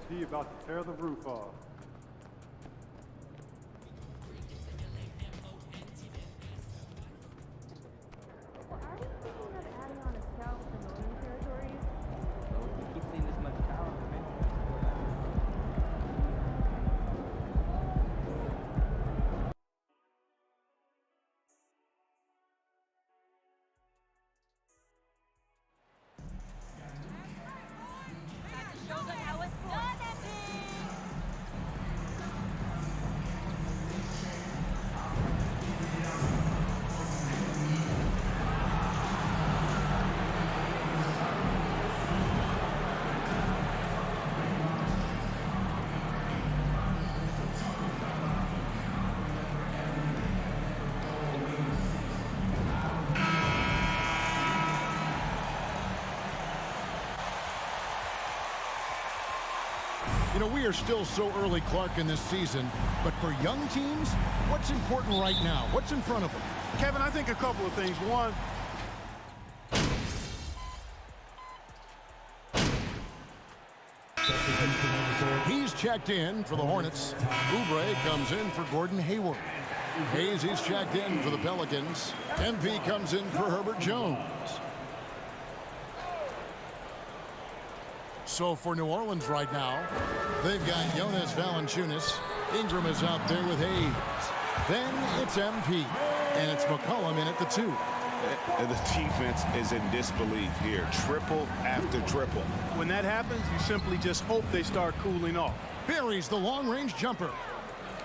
He about to tear the roof off. Well, are we thinking of adding on a scout for northern territories? So if you keep seeing this much talent, eventually Show them how it's done, Epic! You know, we are still so early, Clark, in this season, but for young teams, what's important right now? What's in front of them? Kevin, I think a couple of things. One, he's checked in for the Hornets. Oubre comes in for Gordon Hayward. Hayes, he's checked in for the Pelicans. MP comes in for Herbert Jones. So for New Orleans right now, they've got Jonas Valanciunas. Ingram is out there with Hayes. Then it's MP, and it's McCollum in at the 2. The defense is in disbelief here. Triple after triple. when that happens, you simply just hope they start cooling off. Buries the long-range jumper.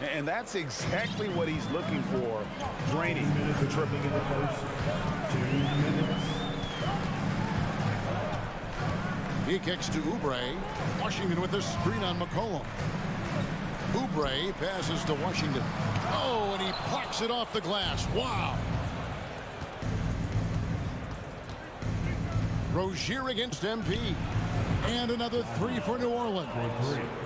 And that's exactly what he's looking for, draining the triple. He kicks to Oubre. Washington with a screen on McCollum. Oubre passes to Washington. Oh, and he plucks it off the glass. Wow. Rozier against MP. And another 3 for New Orleans.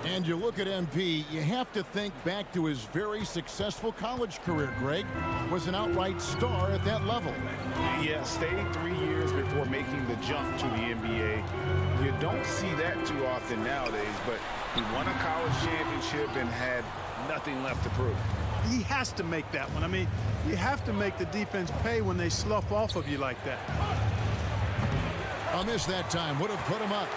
And you look at MP, you have to think back to his very successful college career, Greg. Was an outright star at that level. Yeah, stayed 3 years before making the jump to the NBA. You don't see that too often nowadays, but he won a college championship and had nothing left to prove. He has to make that one. I mean, you have to make the defense pay when they slough off of you like that. A miss that time would have put him up.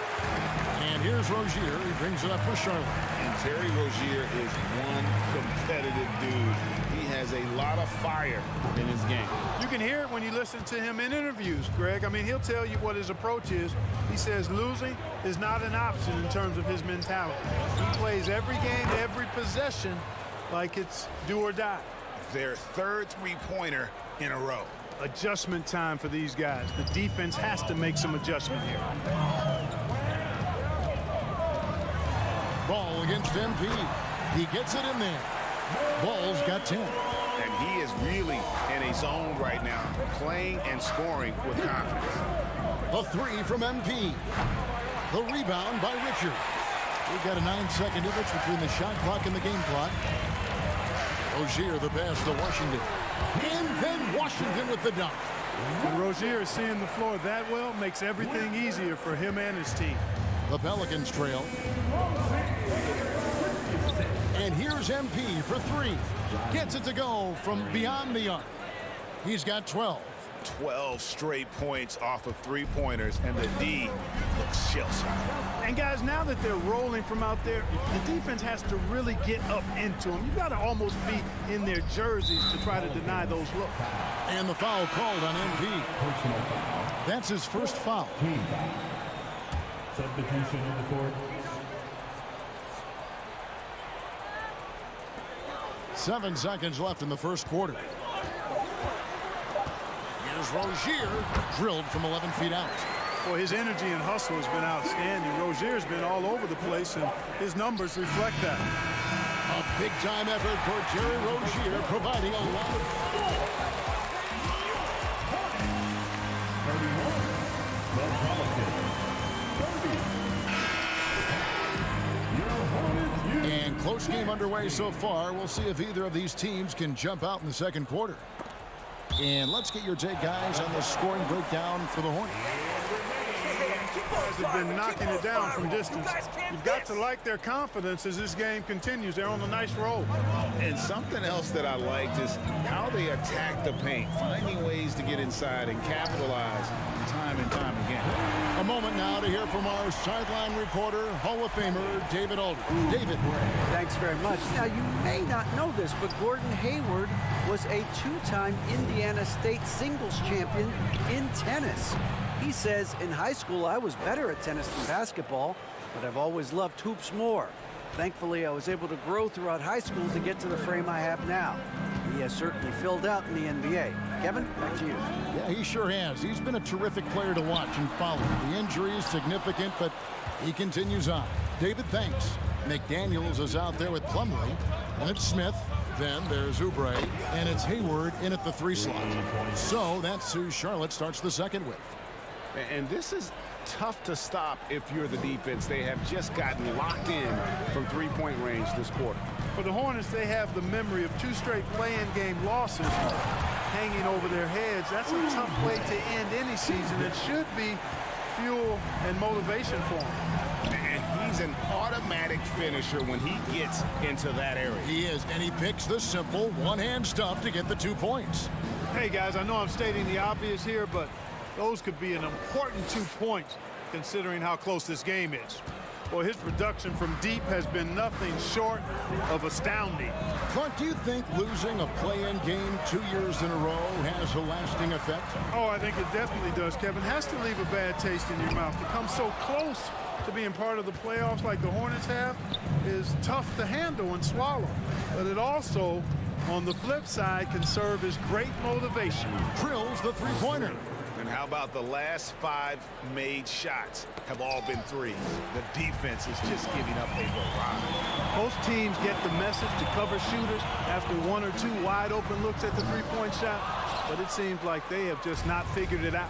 And And here's Rozier. He brings it up for Charlotte. And Terry Rozier is one competitive dude. He has a lot of fire in his game. You can hear it when you listen to him in interviews, Greg. I mean, he'll tell you what his approach is. He says losing is not an option in terms of his mentality. He plays every game, every possession like it's do or die. Their third three-pointer in a row. Adjustment time for these guys. The defense has to make some adjustment here. Ball against MP. He gets it in there. Ball's got 10. And he is really in a zone right now, playing and scoring with confidence. The three from MP. The rebound by Richard. We've got a 9-second difference between the shot clock and the game clock. Rozier the pass to Washington. And then Washington with the dunk. And Rozier is seeing the floor that well, makes everything easier for him and his team. The Pelicans trail. And here's MP for three. Gets it to go from beyond the arc. He's got 12. 12 straight points off of three-pointers, and the D looks shell-shocked. And guys, now that they're rolling from out there, the defense has to really get up into them. You've got to almost be in their jerseys to try to deny those looks. And the foul called on MP. That's his first foul. Substitution in the court. 7 seconds left in the first quarter. Here's Rozier, drilled from 11 feet out. Boy, his energy and hustle has been outstanding. Rozier's been all over the place, and his numbers reflect that. A big-time effort for Terry Rozier, providing a lot of... And close game underway so far. We'll see if either of these teams can jump out in the second quarter. And let's get your take, guys, on the scoring breakdown for the Hornets. Guys have been knocking it down from distance. You've got to like their confidence as this game continues. They're on a nice roll. And something else that I liked is how they attack the paint, finding ways to get inside and capitalize time and time again. A moment now to hear from our sideline reporter, Hall of Famer David Aldridge. David. Thanks very much. Now, you may not know this, but Gordon Hayward was a two-time Indiana State singles champion in tennis. He says, in high school, I was better at tennis than basketball, but I've always loved hoops more. Thankfully, I was able to grow throughout high school to get to the frame I have now. He has certainly filled out in the NBA. Kevin, back to you. Yeah, he sure has. He's been a terrific player to watch and follow. The injury is significant, but he continues on. David, thanks. McDaniels is out there with Plumlee, and it's Smith. Then there's Oubre, and it's Hayward in at the 3 slot. So that's who Charlotte starts the second with. And this is tough to stop if you're the defense. They have just gotten locked in from three-point range this quarter. For the Hornets, they have the memory of 2 straight play-in game losses hanging over their heads. That's a tough way to end any season. It should be fuel and motivation for him. And he's an automatic finisher when he gets into that area. He is, and he picks the simple one-hand stuff to get the 2 points. Hey, guys, I know I'm stating the obvious here, but those could be an important 2 points considering how close this game is. Well, his production from deep has been nothing short of astounding. Clark, do you think losing a play-in game 2 years in a row has a lasting effect? Oh, I think it definitely does, Kevin. Has to leave a bad taste in your mouth. To come so close to being part of the playoffs like the Hornets have is tough to handle and swallow. But it also, on the flip side, can serve as great motivation. Drills the three-pointer. And how about the last 5 made shots have all been threes? The defense is just giving up a barrage. Most teams get the message to cover shooters after 1 or 2 wide open looks at the three-point shot, but it seems like they have just not figured it out.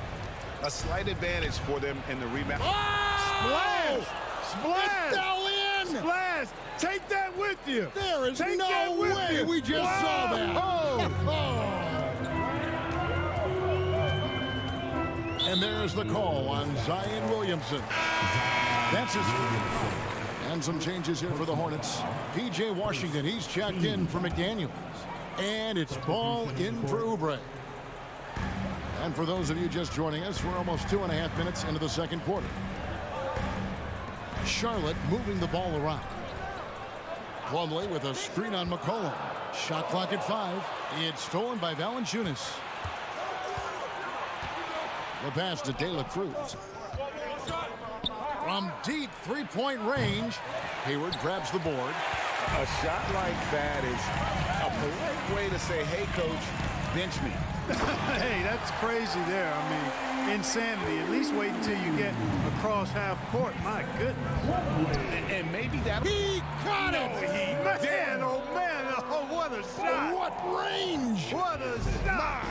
A slight advantage for them in the rebound. Splash! Splash! It fell in! Splash! Take that with you! There is Take no that with way you. we just saw that. Oh! And there's the call on Zion Williamson. That's his first. And some changes here for the Hornets. P.J. Washington, he's checked in for McDaniels. And it's ball in for Oubre. And for those of you just joining us, we're almost 2.5 minutes into the second quarter. Charlotte moving the ball around. Plumlee with a screen on McCollum. Shot clock at 5. It's stolen by Valanciunas. The pass to De La Cruz. From deep three-point range, Hayward grabs the board. A shot like that is a polite way to say, hey, coach, bench me. Hey, that's crazy there. I mean, insanity. At least wait until you get across half court. My goodness. And maybe that... He got it! Man, oh, man. Oh, what a shot. What range! What a shot. My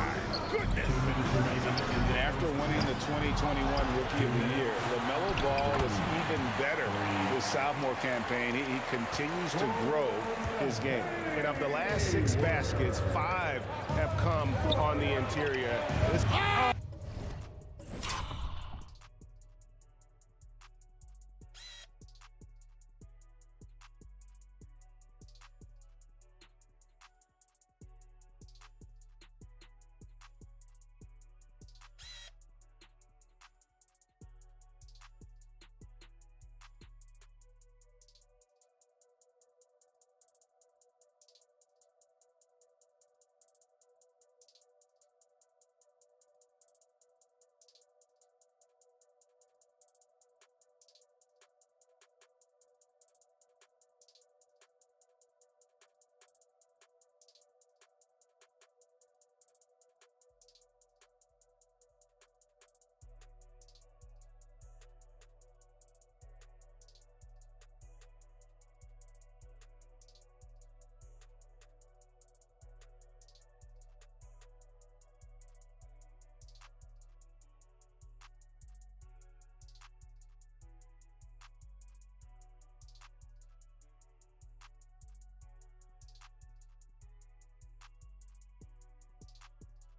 goodness. And after winning the 2021 Rookie of the Year, LaMelo Ball was even better this sophomore campaign. He continues to grow his game. And of the last 6 baskets, 5 have come on the interior.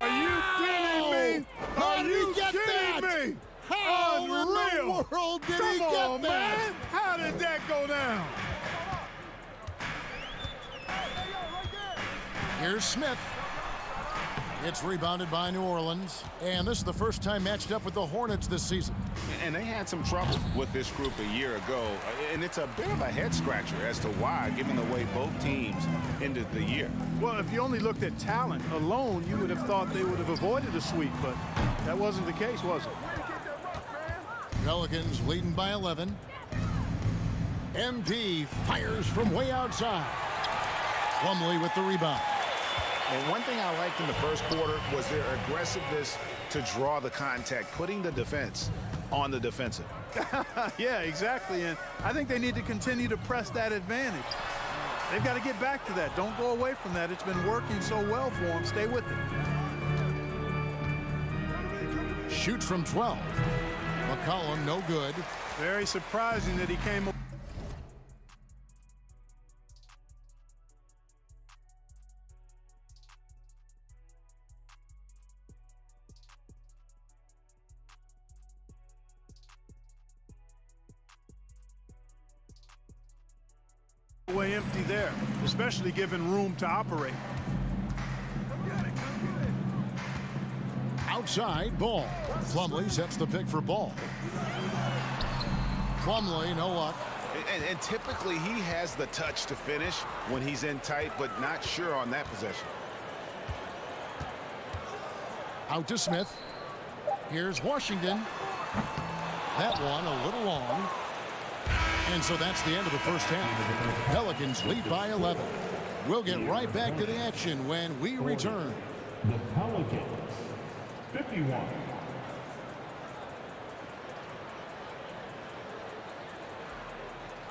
Are you kidding me? How did he get kidding that? me? How in Unreal. the world did he Come get on, that? man. How did that go down? Here's Smith. It's rebounded by New Orleans. And this is the first time matched up with the Hornets this season. And they had some trouble with this group a year ago. And it's a bit of a head-scratcher as to why, given the way both teams ended the year. Well, if you only looked at talent alone, you would have thought they would have avoided a sweep, but that wasn't the case, was it? Pelicans leading by 11. MP fires from way outside. Plumlee with the rebound. And one thing I liked in the first quarter was their aggressiveness to draw the contact, putting the defense on the defensive. Yeah, exactly. And I think they need to continue to press that advantage. They've got to get back to that. Don't go away from that. It's been working so well for them. Stay with it. Shoots from 12. McCollum, no good. Very surprising that he came away empty there, especially given room to operate. Outside, Ball. Plumlee sets the pick for Ball. Plumlee, no luck. And typically he has the touch to finish when he's in tight, but not sure on that possession. Out to Smith. Here's Washington. That one a little long. And so that's the end of the first half. Pelicans lead by 11. We'll get right back to the action when we return. The Pelicans, 51.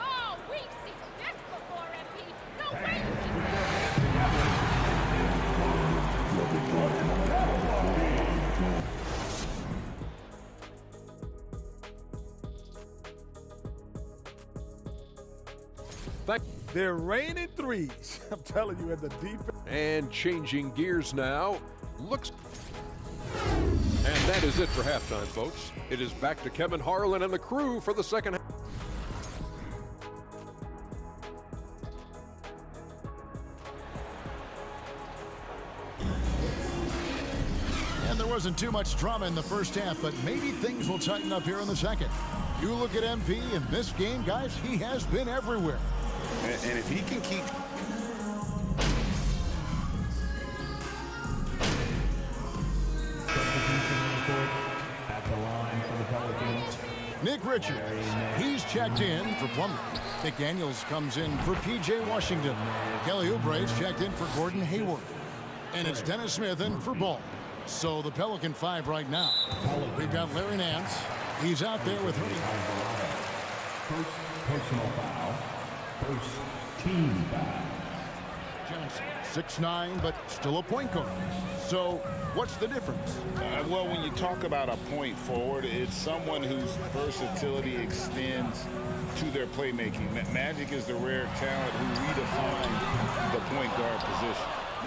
Oh, we've seen this before, MP. No way. They're raining threes. I'm telling you, at the defense. And changing gears now. Looks. And that is it for halftime, folks. It is back to Kevin Harlan and the crew for the second half. And there wasn't too much drama in the first half, but maybe things will tighten up here in the second. You look at MP in this game, guys, he has been everywhere. And if he can keep... At the line for the Pelicans. Nick Richards, he's checked in for Plummer. McDaniels comes in for P.J. Washington. Kelly Oubre's checked in for Gordon Hayward. And it's Dennis Smith in for Ball. So the Pelican 5 right now. We've got Larry Nance. He's out there with Hurley. First personal foul. First team foul. Johnson, 6'9", but still a point guard. So what's the difference? Well, when you talk about a point forward, it's someone whose versatility extends to their playmaking. Magic is the rare talent who redefined the point guard position.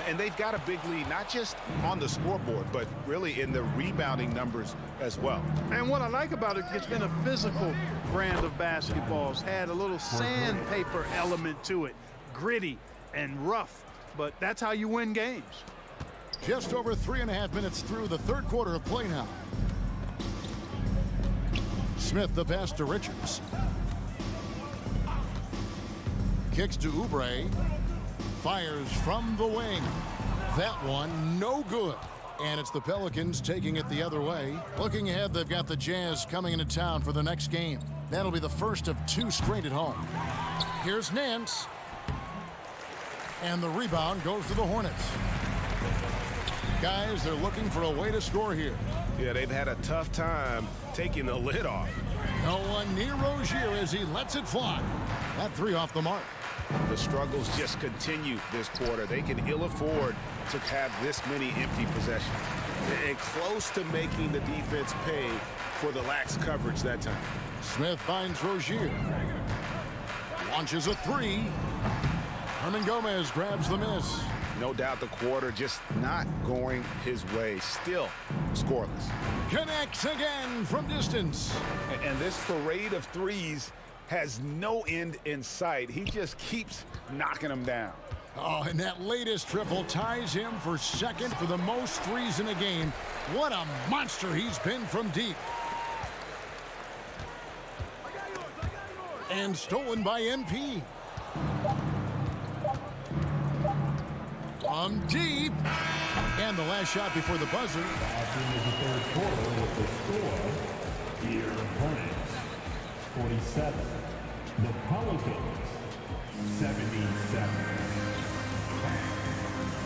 And they've got a big lead, not just on the scoreboard, but really in the rebounding numbers as well. And what I like about it, it's been a physical brand of basketball. It's had a little sandpaper element to it, gritty and rough, but that's how you win games. Just over 3.5 minutes through the third quarter of play now. Smith the pass to Richards. Kicks to Oubre. Fires from the wing. That one no good. And it's the Pelicans taking it the other way. Looking ahead, they've got the Jazz coming into town for the next game. That'll be the first of 2 straight at home. Here's Nance. And the rebound goes to the Hornets. Guys, they're looking for a way to score here. Yeah, they've had a tough time taking the lid off. No one near Rozier as he lets it fly. That 3 off the mark. The struggles just continue this quarter. They can ill afford to have this many empty possessions. And close to making the defense pay for the lax coverage that time. Smith finds Rozier. Launches a 3. Herman Gomez grabs the miss. No doubt the quarter just not going his way. Still scoreless. Connects again from distance. And this parade of threes has no end in sight. He just keeps knocking them down. Oh, and that latest triple ties him for second for the most threes in a game. What a monster he's been from deep. And stolen by MP. From deep. And the last shot before the buzzer. After the third quarter with the score, here Hornets 47. The Pelicans 77.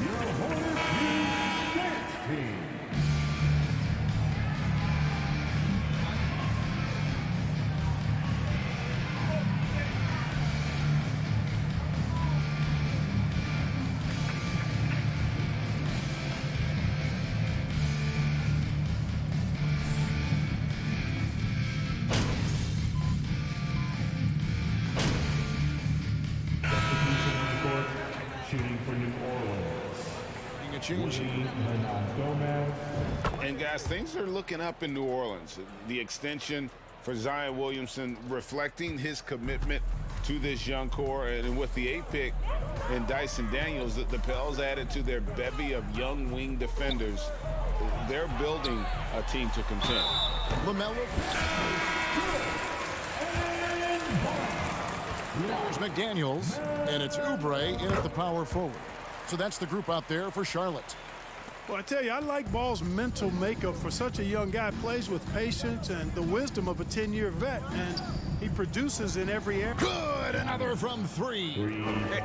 Your Hornets dance team. Shooting for New Orleans. And guys, things are looking up in New Orleans. The extension for Zion Williamson reflecting his commitment to this young core, and with the 8th pick and Dyson Daniels, the Pels added to their bevy of young wing defenders. They're building a team to contend. LaMelo. There's McDaniels, and it's Oubre in at the power forward. So that's the group out there for Charlotte. Well, I tell you, I like Ball's mental makeup for such a young guy. Plays with patience and the wisdom of a 10-year vet, and he produces in every area. Good, another from 3.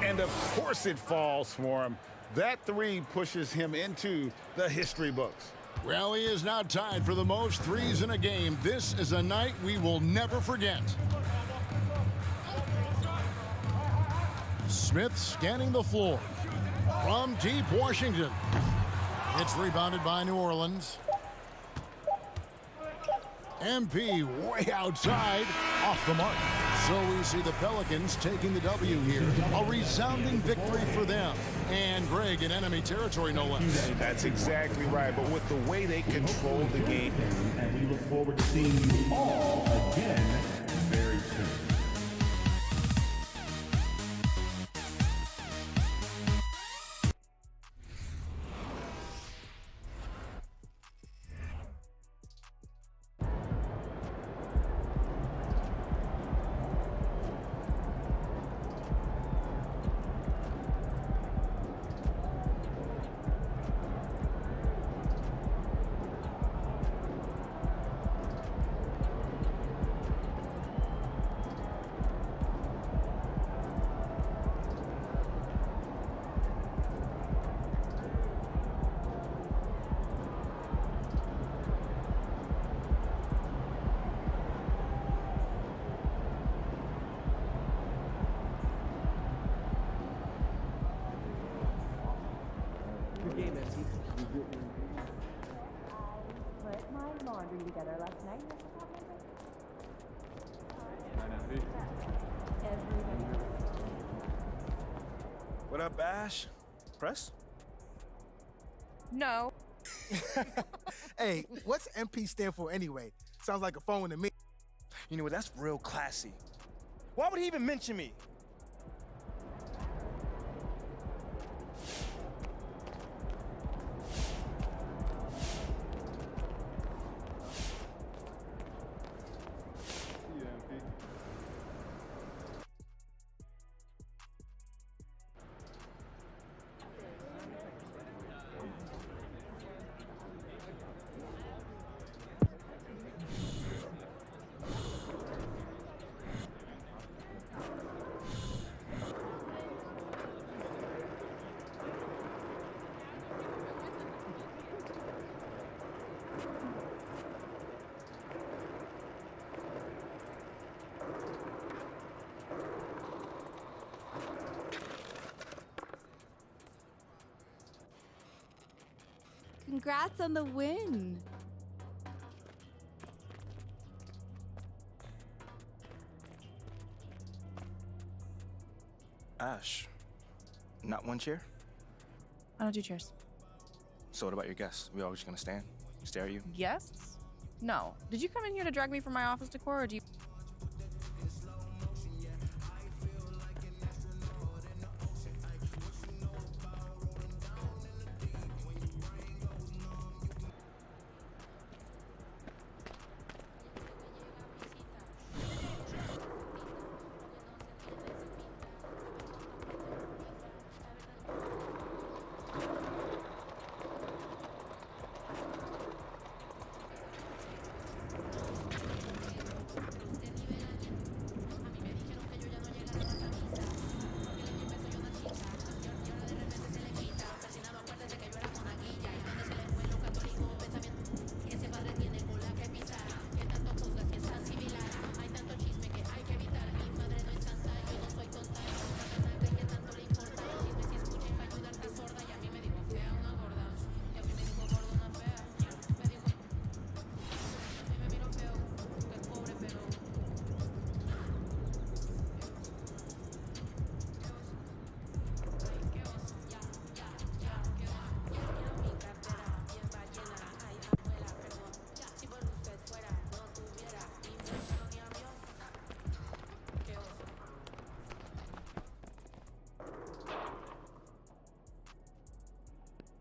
And of course it falls for him. That 3 pushes him into the history books. Well, he is now tied for the most threes in a game. This is a night we will never forget. Smith scanning the floor. From deep, Washington. It's rebounded by New Orleans. MP way outside, off the mark. So we see the Pelicans taking the W here. A resounding victory for them. And Greg in enemy territory, no less. That's exactly right. But with the way they control the game. And we look forward to seeing you all again very soon. party together last night. What up, Ash? Press? No. Hey, what's MP stand for anyway? Sounds like a phone to me. You know what? That's real classy. Why would he even mention me? Congrats on the win. Ash, not one chair? I don't do cheers. So what about your guests? We all just gonna stand, stare at you? Guests? No. Did you come in here to drag me from my office decor, or do you...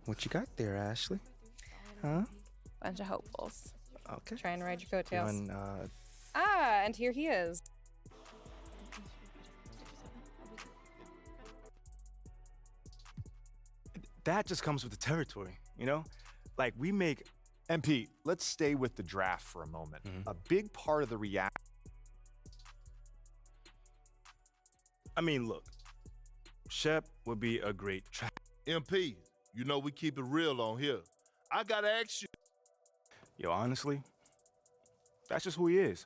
What you got there, Ashley? Huh? Bunch of hopefuls. Okay. Trying to ride your coattails. And, and here he is. that just comes with the territory, you know? Like, we make... MP, let's stay with the draft for a moment. A big part of the reaction... I mean, look. Shep would be a great track. MP, you know we keep it real on here. I gotta ask you. Yo, honestly, that's just who he is.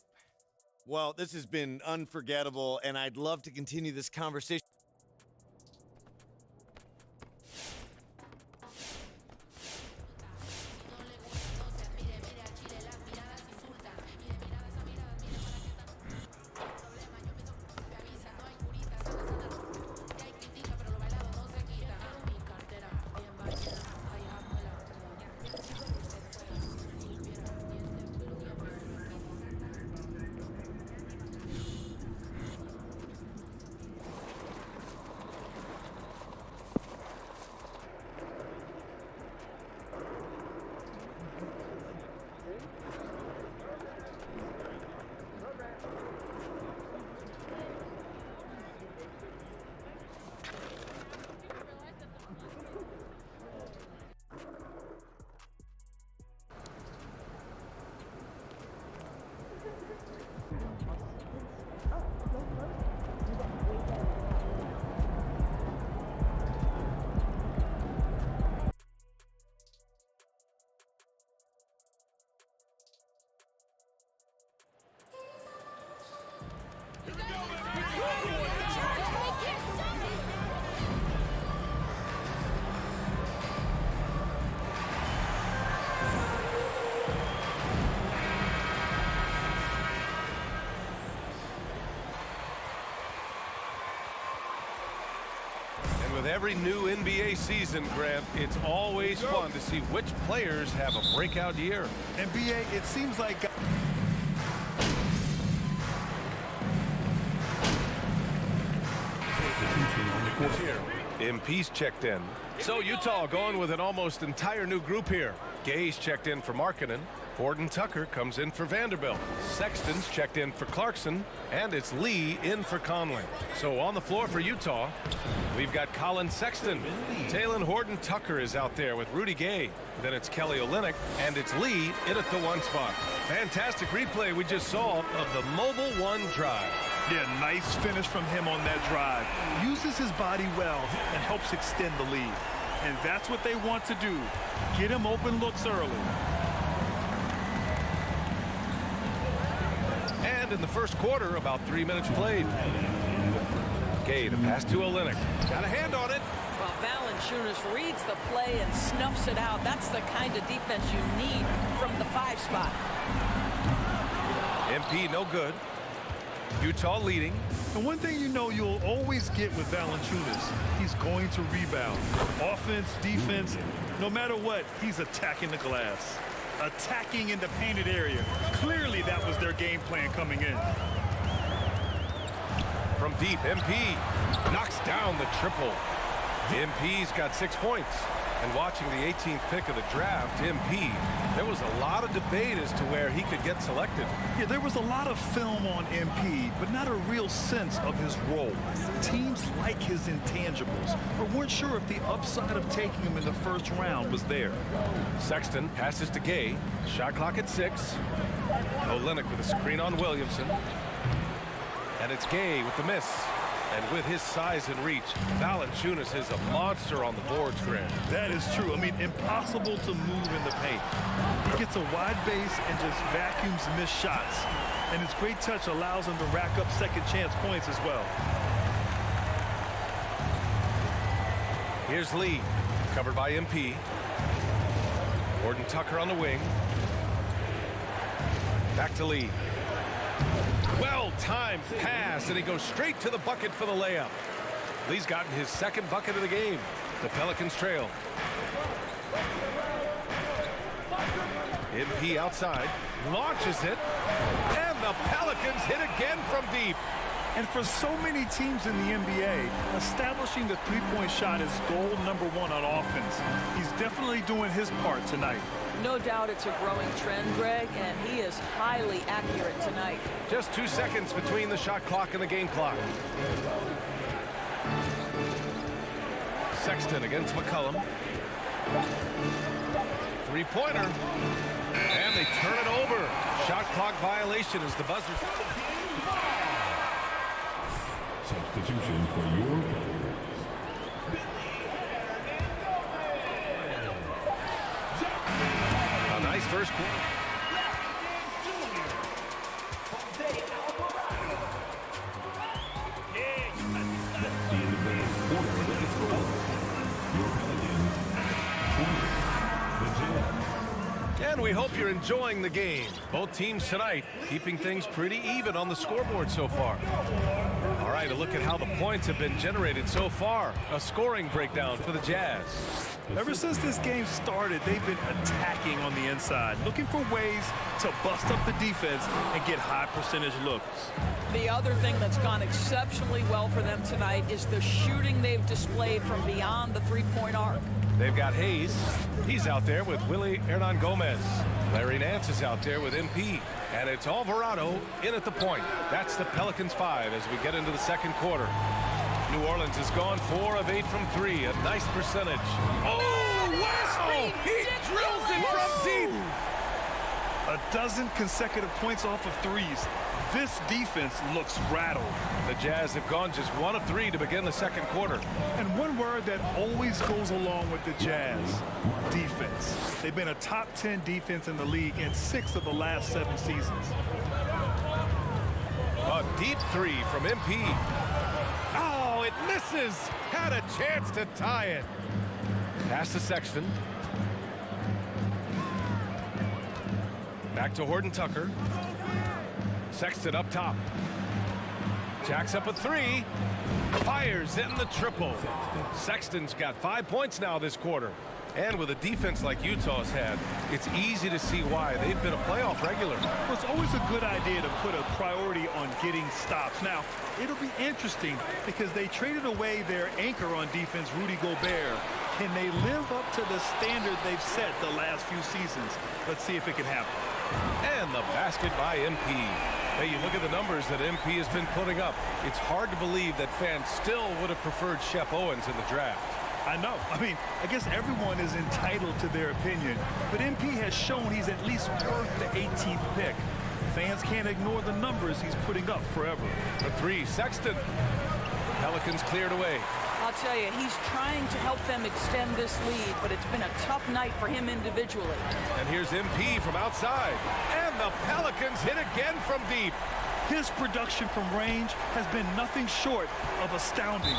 Well, this has been unforgettable, and I'd love to continue this conversation. With every new NBA season, Grant, it's always fun to see which players have a breakout year. NBA, it seems like... Here, MP's checked in. So Utah going with an almost entire new group here. Gay's checked in for Markkanen. Horton Tucker comes in for Vanderbilt. Sexton's checked in for Clarkson. And it's Lee in for Conley. So on the floor for Utah, we've got Colin Sexton. Taylor Horton Tucker is out there with Rudy Gay. Then it's Kelly Olynyk, and it's Lee in at the 1 spot. Fantastic replay we just saw of the mobile 1 drive. Yeah, nice finish from him on that drive. Uses his body well and helps extend the lead. And that's what they want to do. Get him open looks early. And in the first quarter, about 3 minutes played. Gay, the pass to Olynyk. Got a hand on it. Well, Valanciunas reads the play and snuffs it out. That's the kind of defense you need from the 5 spot. MP no good. Utah leading. And one thing you know you'll always get with Valanciunas, he's going to rebound. Offense, defense, no matter what, he's attacking the glass. Attacking in the painted area. Clearly that was their game plan coming in. From deep, MP knocks down the triple. MP's got 6 points. And watching the 18th pick of the draft, MP, there was a lot of debate as to where he could get selected. Yeah, there was a lot of film on MP, but not a real sense of his role. Teams like his intangibles, but weren't sure if the upside of taking him in the first round was there. Sexton passes to Gay. Shot clock at 6. Olynyk with a screen on Williamson. And it's Gay with the miss. And with his size and reach, Valanciunas is a monster on the boards, Grant. That is true. I mean, impossible to move in the paint. He gets a wide base and just vacuums missed shots. And his great touch allows him to rack up second chance points as well. Here's Lee, covered by MP. Horton Tucker on the wing. Back to Lee. Well-timed pass, and he goes straight to the bucket for the layup. Lee's gotten his 2nd bucket of the game. The Pelicans trail. MP outside, launches it, and the Pelicans hit again from deep. And for so many teams in the NBA, establishing the three-point shot is goal number 1 on offense. He's definitely doing his part tonight. No doubt it's a growing trend, Greg, and he is highly accurate tonight. Just 2 seconds between the shot clock and the game clock. Sexton against McCollum. 3-pointer. And they turn it over. Shot clock violation as the buzzer. Substitution for your players. A nice first quarter. That's the end of the quarter with the score. Your Pelicans 20, the Jazz. And we hope you're enjoying the game. Both teams tonight keeping things pretty even on the scoreboard so far. All right, a look at how the points have been generated so far. A scoring breakdown for the Jazz. Ever since this game started, they've been attacking on the inside, looking for ways to bust up the defense and get high percentage looks. The other thing that's gone exceptionally well for them tonight is the shooting they've displayed from beyond the 3-point arc. They've got Hayes. He's out there with Willie Hernan Gomez. Larry Nance is out there with MP. And it's Alvarado in at the point. That's the Pelicans 5 as we get into the second quarter. New Orleans has gone 4 of 8 from 3. A nice percentage. Oh, wow! He drills it from deep. A dozen consecutive points off of threes. This defense looks rattled. The Jazz have gone just 1 of 3 to begin the second quarter. And one word that always goes along with the Jazz, defense. They've been a top 10 defense in the league in 6 of the last 7 seasons. A deep 3 from MP. Oh, it misses. Had a chance to tie it. Pass to Sexton. Back to Horton Tucker. Sexton up top. Jacks up a three. Fires in the triple. Sexton's got 5 points now this quarter. And with a defense like Utah's had, it's easy to see why they've been a playoff regular. Well, it's always a good idea to put a priority on getting stops. Now, it'll be interesting because they traded away their anchor on defense, Rudy Gobert. Can they live up to the standard they've set the last few seasons? Let's see if it can happen. And the basket by MP. Hey, you look at the numbers that MP has been putting up. It's hard to believe that fans still would have preferred Shep Owens in the draft. I know. I mean, I guess everyone is entitled to their opinion, but MP has shown he's at least worth the 18th pick. Fans can't ignore the numbers he's putting up forever. The three, Sexton. Pelicans cleared away. I'll tell you, he's trying to help them extend this lead, but it's been a tough night for him individually. And here's MP from outside. And the Pelicans hit again from deep. His production from range has been nothing short of astounding.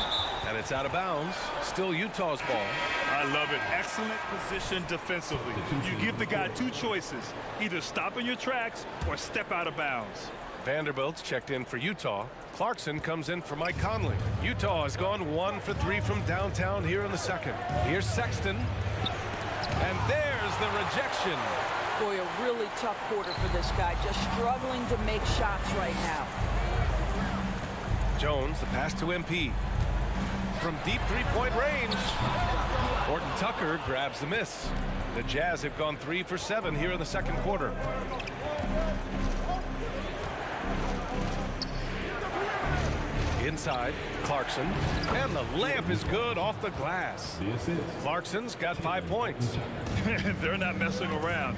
And it's out of bounds. Still Utah's ball. I love it. Excellent position defensively. You give the guy two choices. Either stop in your tracks or step out of bounds. Vanderbilt's checked in for Utah. Clarkson comes in for Mike Conley. Utah has gone 1 for 3 from downtown here in the second. Here's Sexton. And there's the rejection. Boy, a really tough quarter for this guy, just struggling to make shots right now. Jones, the pass to MP. From deep three-point range. Horton Tucker grabs the miss. The Jazz have gone 3 for 7 here in the second quarter. Inside, Clarkson. And the layup is good off the glass. Clarkson's got 5 points. They're not messing around.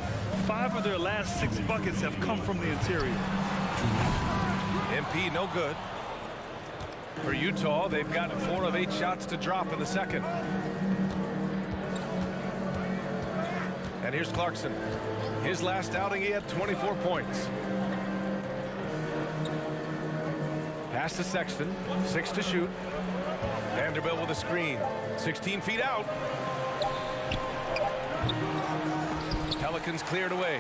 5 of their last 6 buckets have come from the interior. MP no good. For Utah, they've gotten 4 of 8 shots to drop in the second. And here's Clarkson. His last outing, he had 24 points. Pass to Sexton, 6 to shoot. Vanderbilt with a screen, 16 feet out. Pelicans cleared away.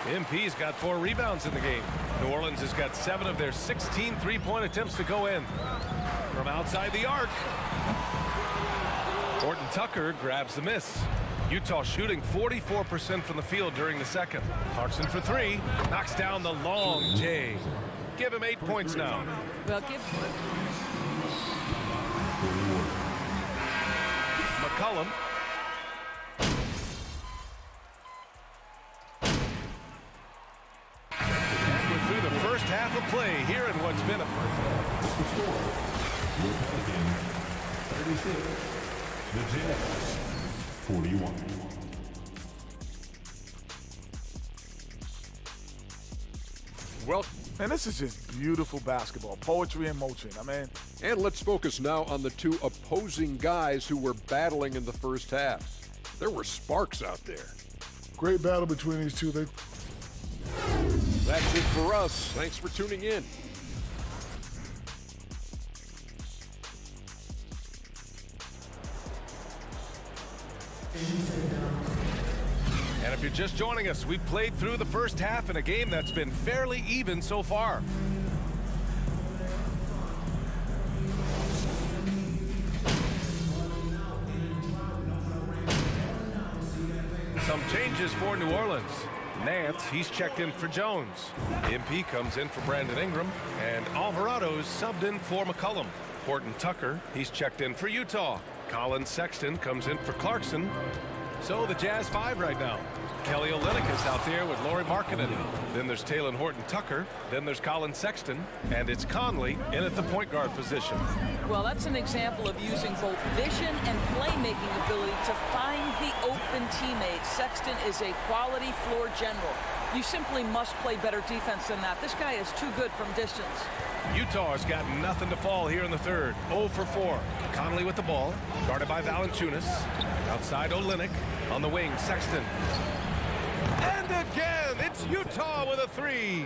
MP's got 4 rebounds in the game. New Orleans has got 7 of their 16 three-point attempts to go in. From outside the arc. Horton Tucker grabs the miss. Utah shooting 44% from the field during the second. Clarkson for 3, knocks down the long J. Give him 8 points now. Well, give McCollum. And we're through the first half of play here in what's been a... Your Pelicans, 36. The Jazz, 41. Well, man, this is just beautiful basketball, poetry in motion. I mean, and let's focus now on the 2 opposing guys who were battling in the first half. There were sparks out there. Great battle between these two. That's it for us. Thanks for tuning in. And if you're just joining us, we've played through the first half in a game that's been fairly even so far. Some changes for New Orleans. Nance, he's checked in for Jones. MP comes in for Brandon Ingram. And Alvarado's subbed in for McCollum. Horton Tucker, he's checked in for Utah. Colin Sexton comes in for Clarkson. So the Jazz 5 right now. Kelly Olynyk is out there with Lauri Markkanen. Then there's Talen Horton Tucker. Then there's Colin Sexton. And it's Conley in at the point guard position. Well, that's an example of using both vision and playmaking ability to find the open teammate. Sexton is a quality floor general. You simply must play better defense than that. This guy is too good from distance. Utah has got nothing to fall here in the third. 0 for 4. Conley with the ball, guarded by Valanciunas. Outside Olynyk. On the wing, Sexton. And again, it's Utah with a 3.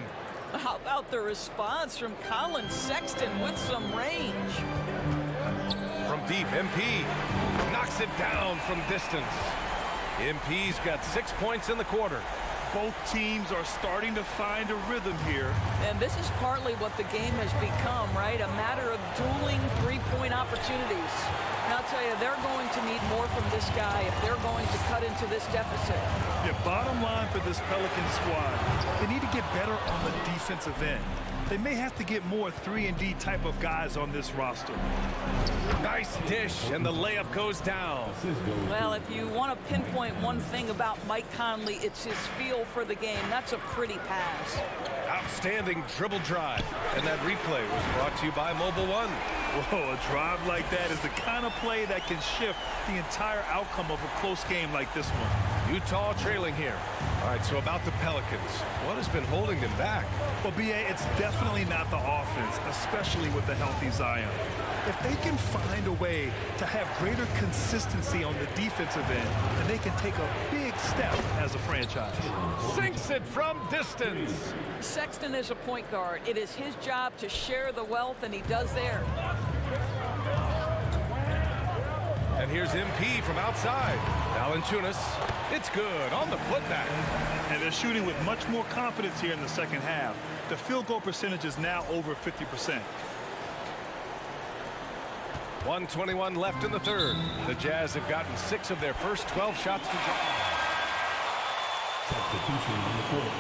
How about the response from Colin Sexton with some range? From deep, MP knocks it down from distance. MP's got 6 points in the quarter. Both teams are starting to find a rhythm here. And this is partly what the game has become, right? A matter of dueling three-point opportunities. And I'll tell you, they're going to need more from this guy if they're going to cut into this deficit. Yeah, bottom line for this Pelican squad, they need to get better on the defensive end. They may have to get more 3-and-D type of guys on this roster. Nice dish, and the layup goes down. Well, if you want to pinpoint one thing about Mike Conley, it's his feel for the game. That's a pretty pass. Outstanding dribble drive. And that replay was brought to you by Mobile One. Whoa, a drive like that is the kind of play that can shift the entire outcome of a close game like this one. Utah trailing here. All right, so about the Pelicans, what has been holding them back? Well, B.A., it's definitely not the offense, especially with the healthy Zion. If they can find a way to have greater consistency on the defensive end, then they can take a big step as a franchise. Sinks it from distance. Sexton is a point guard. It is his job to share the wealth, and he does there. And here's MP from outside. Valanciunas, it's good on the putback. And they're shooting with much more confidence here in the second half. The field goal percentage is now over 50%. 1:21 left in the third. The Jazz have gotten 6 of their first 12 shots to drop. Substitution on the court.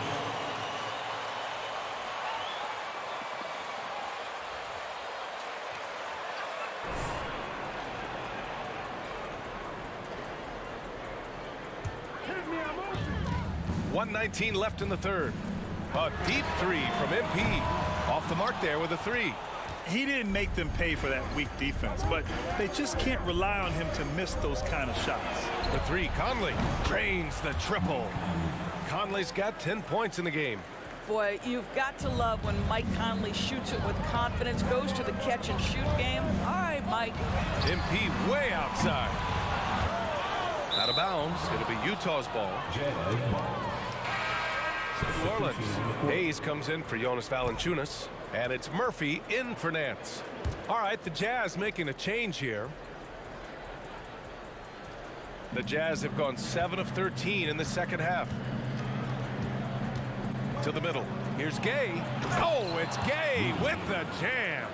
.119 left in the third. A deep three from MP. Off the mark there with a three. He didn't make them pay for that weak defense, but they just can't rely on him to miss those kind of shots. The three, Conley drains the triple. Conley's got 10 points in the game. Boy, you've got to love when Mike Conley shoots it with confidence, goes to the catch and shoot game. All right, Mike. MP way outside. Out of bounds. It'll be Utah's ball. New Orleans. Hayes comes in for Jonas Valanciunas. And it's Murphy in for Nance. All right, the Jazz making a change here. The Jazz have gone 7 of 13 in the second half. To the middle. Here's Gay. Oh, it's Gay with the jam.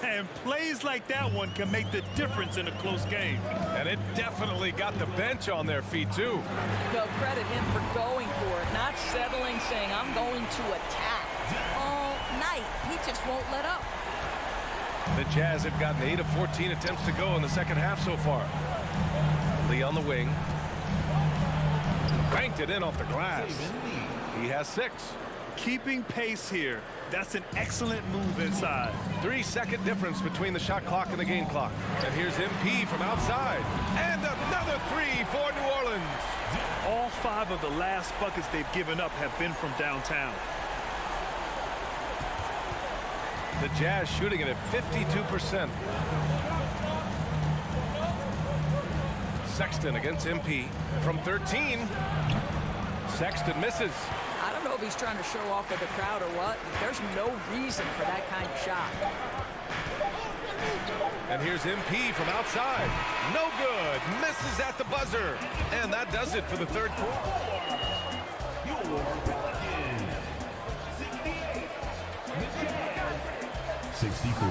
And plays like that one can make the difference in a close game. And it definitely got the bench on their feet, too. Well, credit him for going for it, not settling, saying, I'm going to attack. All night, he just won't let up. The Jazz have gotten 8 of 14 attempts to go in the second half so far. Lee on the wing. Banked it in off the glass. He has 6. Keeping pace here. That's an excellent move inside. 3-second difference between the shot clock and the game clock. And here's MP from outside. And another three for New Orleans. All 5 of the last buckets they've given up have been from downtown. The Jazz shooting it at 52%. Sexton against MP from 13. Sexton misses. I don't know if he's trying to show off with the crowd or what. There's no reason for that kind of shot. And here's MP from outside. No good. Misses at the buzzer. And that does it for the third quarter. Your Pelicans. 68. The Jazz. 64.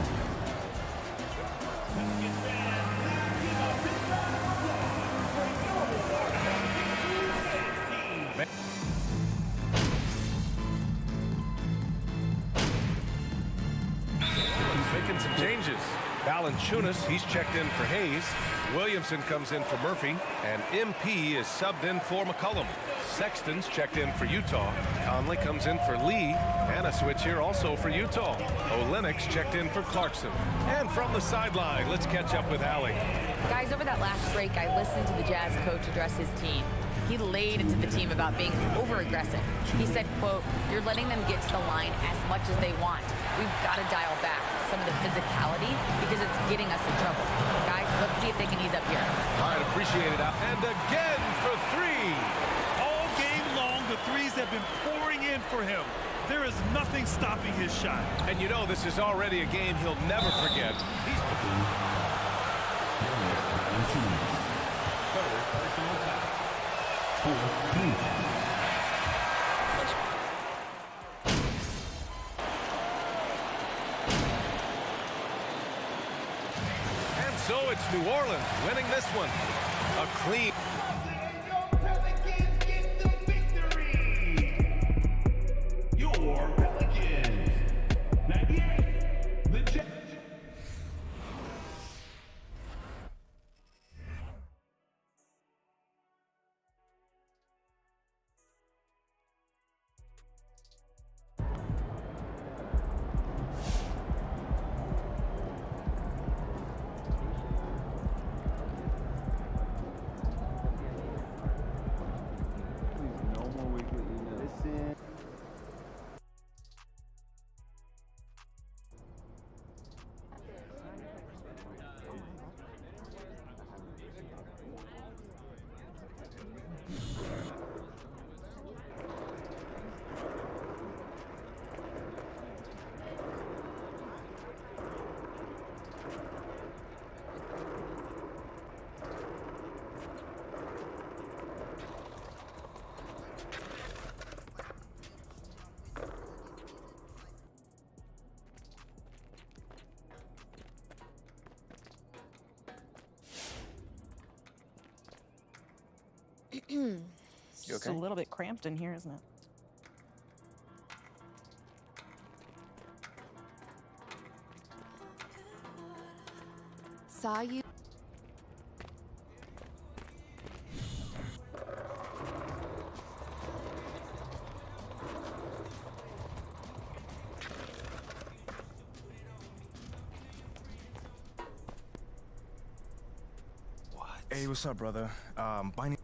Making some changes. Valanciunas, he's checked in for Hayes. Williamson comes in for Murphy. And MP is subbed in for McCollum. Sexton's checked in for Utah. Conley comes in for Lee. And a switch here also for Utah. Olenek's checked in for Clarkson. And from the sideline, let's catch up with Allie. Guys, over that last break, I listened to the Jazz coach address his team. He laid into the team about being over-aggressive. He said, quote, "You're letting them get to the line as much as they want. We've got to dial back some of the physicality because it's getting us in trouble. Guys, let's see if they can ease up here." All right, appreciate it. And again for 3. All game long, the threes have been pouring in for him. There is nothing stopping his shot. And you know this is already a game he'll never forget. it's New Orleans winning this one. A clean. Your Pelicans. 98. The Jazz. It's a little bit cramped in here, isn't it? Saw you. Hey, what's up, brother? Binding.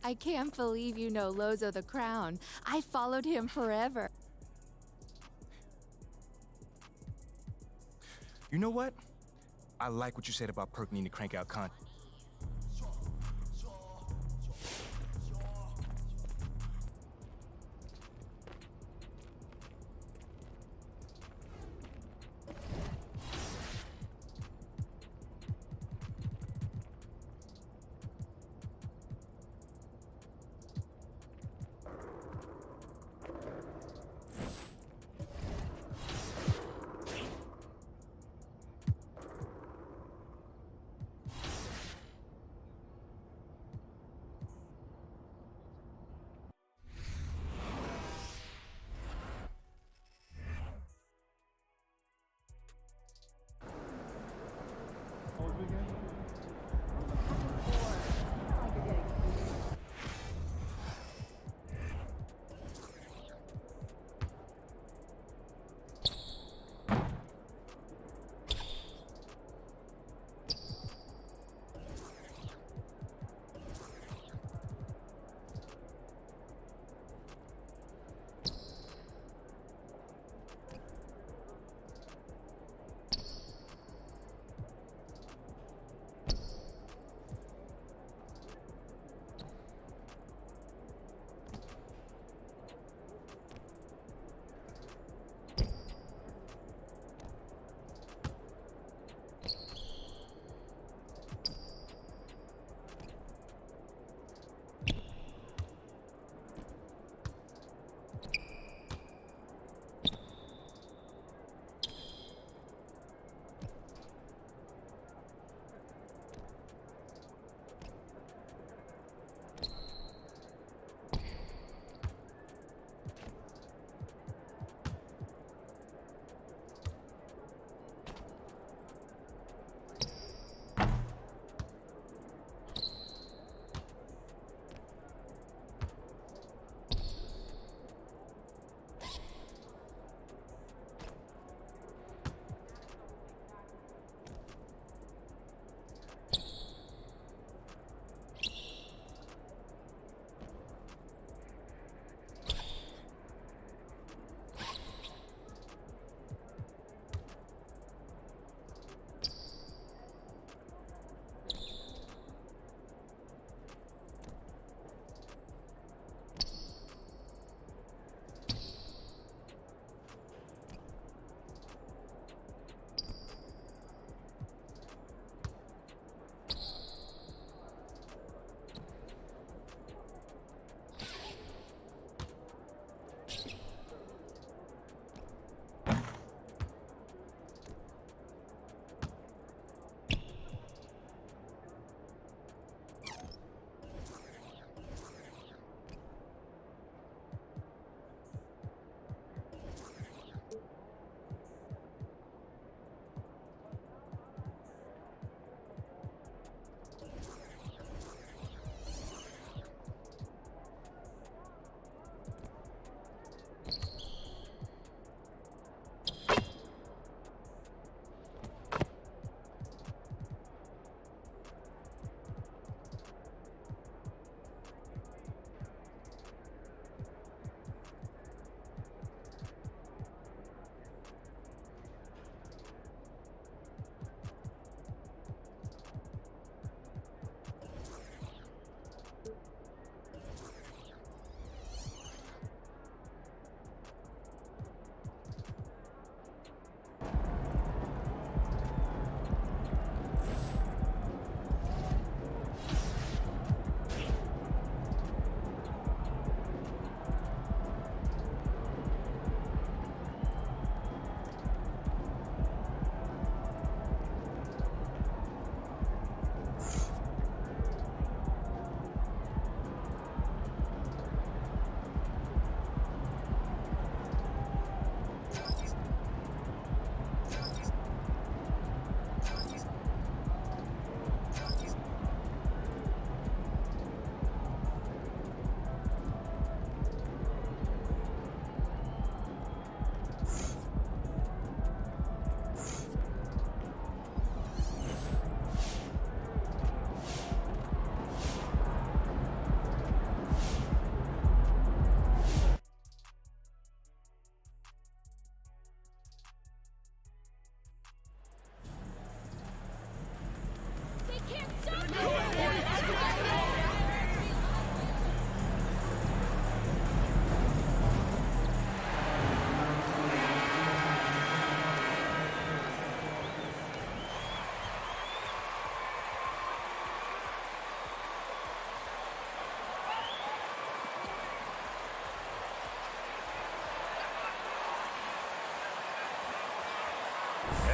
I can't believe you know Lozo the Crown. I followed him forever. You know what? I like what you said about Perk needing to crank out content.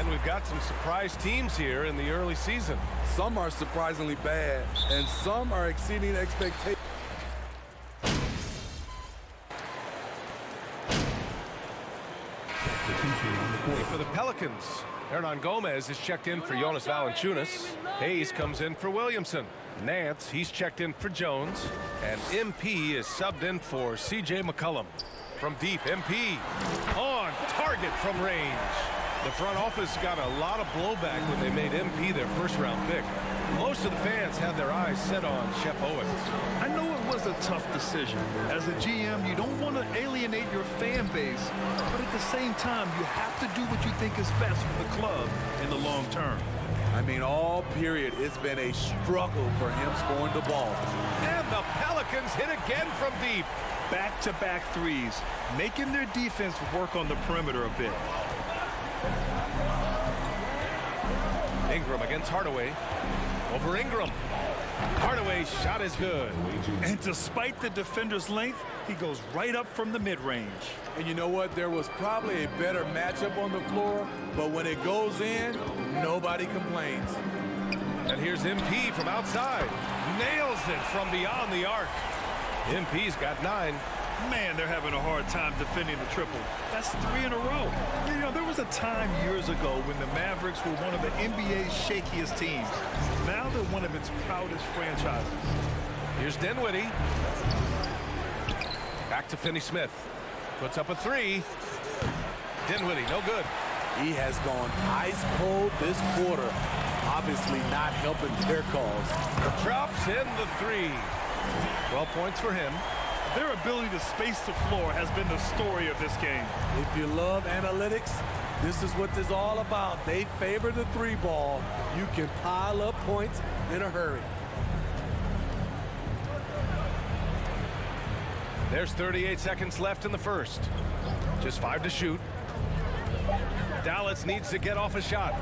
And we've got some surprise teams here in the early season. Some are surprisingly bad, and some are exceeding expectations. For the Pelicans, Hernan Gomez is checked in for Jonas Valanciunas. Hayes comes in for Williamson. Nance, he's checked in for Jones. And MP is subbed in for C.J. McCollum. From deep, MP on target from range. The front office got a lot of blowback when they made MP their first-round pick. Most of the fans had their eyes set on Shep Owens. I know it was a tough decision. As a GM, you don't want to alienate your fan base, but at the same time, you have to do what you think is best for the club in the long term. I mean, all period, it's been a struggle for him scoring the ball. And the Pelicans hit again from deep. Back-to-back threes, making their defense work on the perimeter a bit. Ingram against Hardaway. Over Ingram. Hardaway's shot is good. And despite the defender's length, he goes right up from the mid-range. And you know what? There was probably a better matchup on the floor, but when it goes in, nobody complains. And here's MP from outside. Nails it from beyond the arc. MP's got 9. Man, they're having a hard time defending the triple. That's 3 in a row. You know, there was a time years ago when the Mavericks were one of the NBA's shakiest teams. Now they're one of its proudest franchises. Here's Dinwiddie. Back to Finney-Smith. Puts up a 3. Dinwiddie, no good. He has gone ice cold this quarter. Obviously not helping their cause. Drops in the 3. 12 points for him. Their ability to space the floor has been the story of this game. If you love analytics, this is what this is all about. They favor the 3 ball. You can pile up points in a hurry. There's 38 seconds left in the first. Just 5 to shoot. Dallas needs to get off a shot.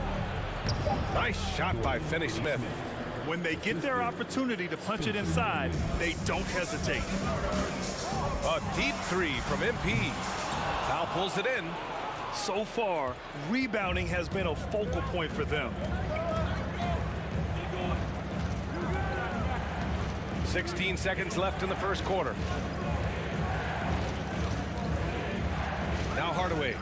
Nice shot by Finney-Smith. When they get their opportunity to punch it inside, they don't hesitate. A deep 3 from MP. Foul pulls it in. So far, rebounding has been a focal point for them. 16 seconds left in the first quarter. Now Hardaway.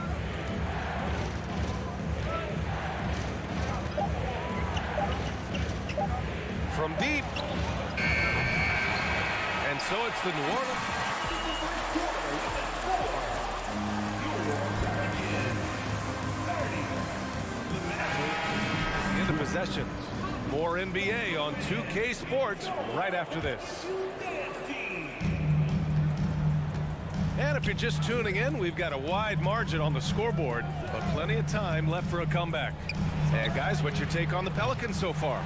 From deep. And so it's the New Orleans. Into possessions. More NBA on 2K Sports right after this. And if you're just tuning in, we've got a wide margin on the scoreboard, but plenty of time left for a comeback. And guys, what's your take on the Pelicans so far?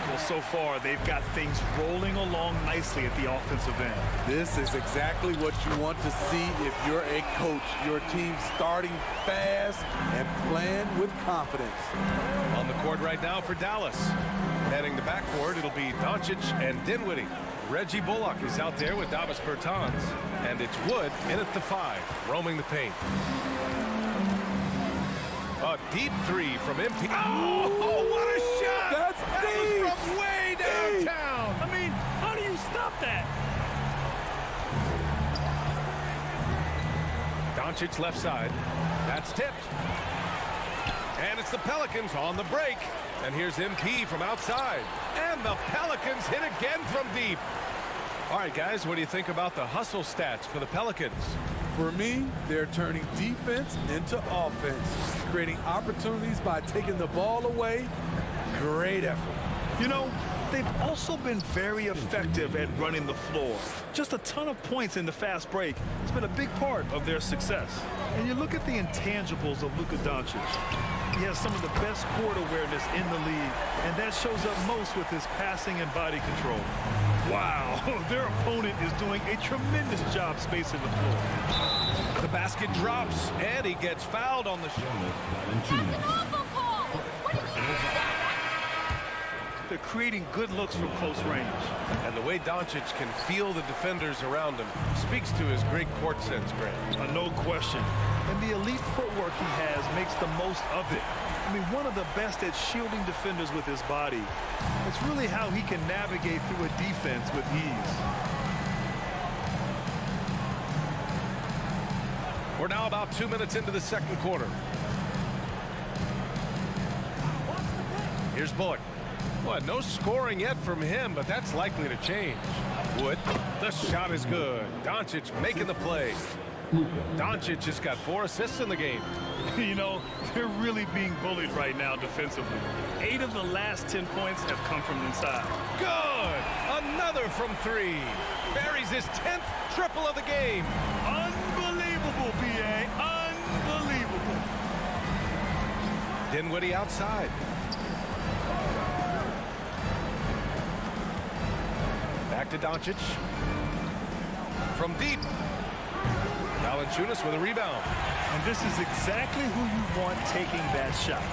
Well, so far, they've got things rolling along nicely at the offensive end. This is exactly what you want to see if you're a coach. Your team starting fast and playing with confidence. On the court right now for Dallas. Heading the backcourt, it'll be Doncic and Dinwiddie. Reggie Bullock is out there with Davis Bertans. And it's Wood in at the 5, roaming the paint. A deep 3 from MP. Oh, what a shot! That was from way downtown. I mean, how do you stop that? Doncic left side. That's tipped. And it's the Pelicans on the break. And here's MP from outside. And the Pelicans hit again from deep. All right, guys, what do you think about the hustle stats for the Pelicans? For me, they're turning defense into offense, creating opportunities by taking the ball away. Great effort. You know, they've also been very effective at running the floor. Just a ton of points in the fast break. It's been a big part of their success. And you look at the intangibles of Luka Doncic. He has some of the best court awareness in the league, and that shows up most with his passing and body control. Wow, their opponent is doing a tremendous job spacing the floor. The basket drops, and he gets fouled on the shot. They're creating good looks from close range. And the way Doncic can feel the defenders around him speaks to his great court sense, Grant. No question. And the elite footwork he has makes the most of it. I mean, one of the best at shielding defenders with his body. It's really how he can navigate through a defense with ease. We're now about 2 minutes into the second quarter. Here's Bullock. Well, no scoring yet from him, but that's likely to change. Wood, the shot is good. Doncic making the play. Doncic has got 4 assists in the game. You know, they're really being bullied right now defensively. 8 of the last 10 points have come from inside. Good! Another from 3. Buries his 10th triple of the game. Unbelievable, B.A. Unbelievable. Dinwiddie outside. Back to Doncic. From deep. Valanciunas with a rebound. And this is exactly who you want taking that shot.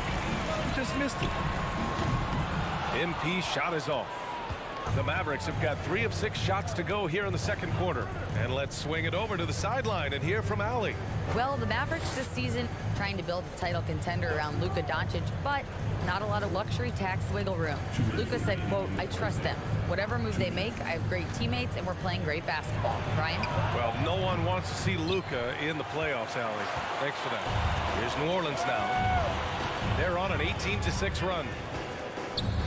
He just missed it. MP shot is off. The Mavericks have got 3 of 6 shots to go here in the second quarter. And let's swing it over to the sideline and hear from Allie. Well, the Mavericks this season trying to build a title contender around Luka Doncic, but not a lot of luxury tax wiggle room. Luka said, quote, "I trust them. Whatever move they make, I have great teammates and we're playing great basketball." Brian? Well, no one wants to see Luka in the playoffs, Allie. Thanks for that. Here's New Orleans now. They're on an 18-6 run.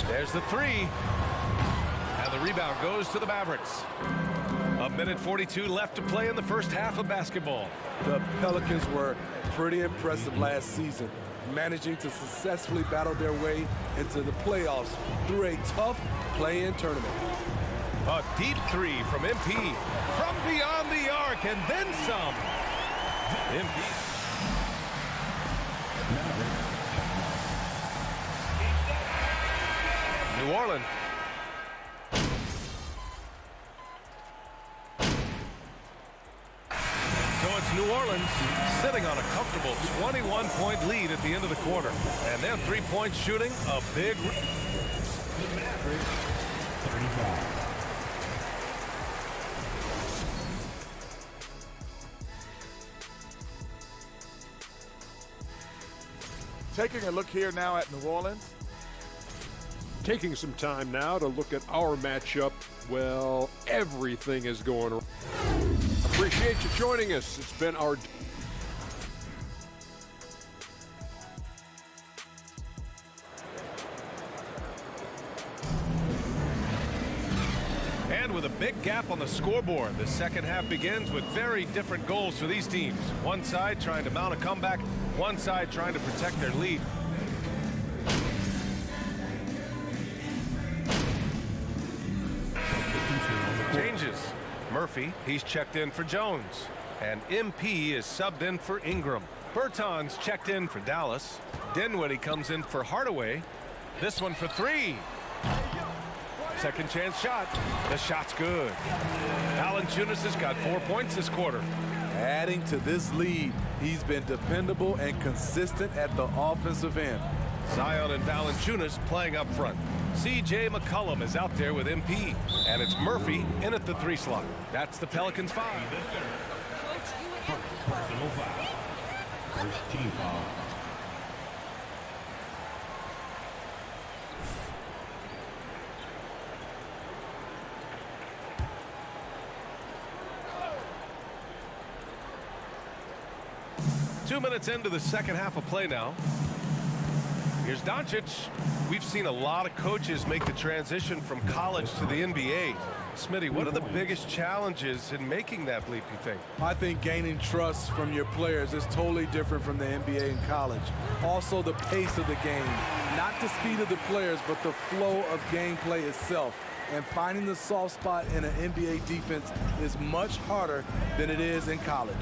There's the 3. And the rebound goes to the Mavericks. 1:42 left to play in the first half of basketball. The Pelicans were pretty impressive last season, managing to successfully battle their way into the playoffs through a tough play-in tournament. A deep 3 from MP. From beyond the arc and then some. MP. New Orleans. New Orleans sitting on a comfortable 21-point lead at the end of the quarter. And then 3-point shooting, a big... The Mavericks, 35. Taking a look here now at New Orleans. Taking some time now to look at our matchup. Well, everything is going wrong. Appreciate you joining us. It's been our... And with a big gap on the scoreboard, the second half begins with very different goals for these teams. One side trying to mount a comeback, one side trying to protect their lead. Changes. Murphy, he's checked in for Jones. And MP is subbed in for Ingram. Bertans checked in for Dallas. Dinwiddie comes in for Hardaway. This one for 3. Second chance shot. The shot's good. Valanciunas has got 4 points this quarter. Adding to this lead, he's been dependable and consistent at the offensive end. Zion and Valanciunas playing up front. C.J. McCollum is out there with MP. And it's Murphy in at the 3 slot. That's the Pelicans 5. Personal foul. First team foul. Two minutes into the second half of play now. Here's Doncic. We've seen a lot of coaches make the transition from college to the NBA. Smitty, what are the biggest challenges in making that leap, you think? I think gaining trust from your players is totally different from the NBA and college. Also, the pace of the game. Not the speed of the players, but the flow of gameplay itself. And finding the soft spot in an NBA defense is much harder than it is in college.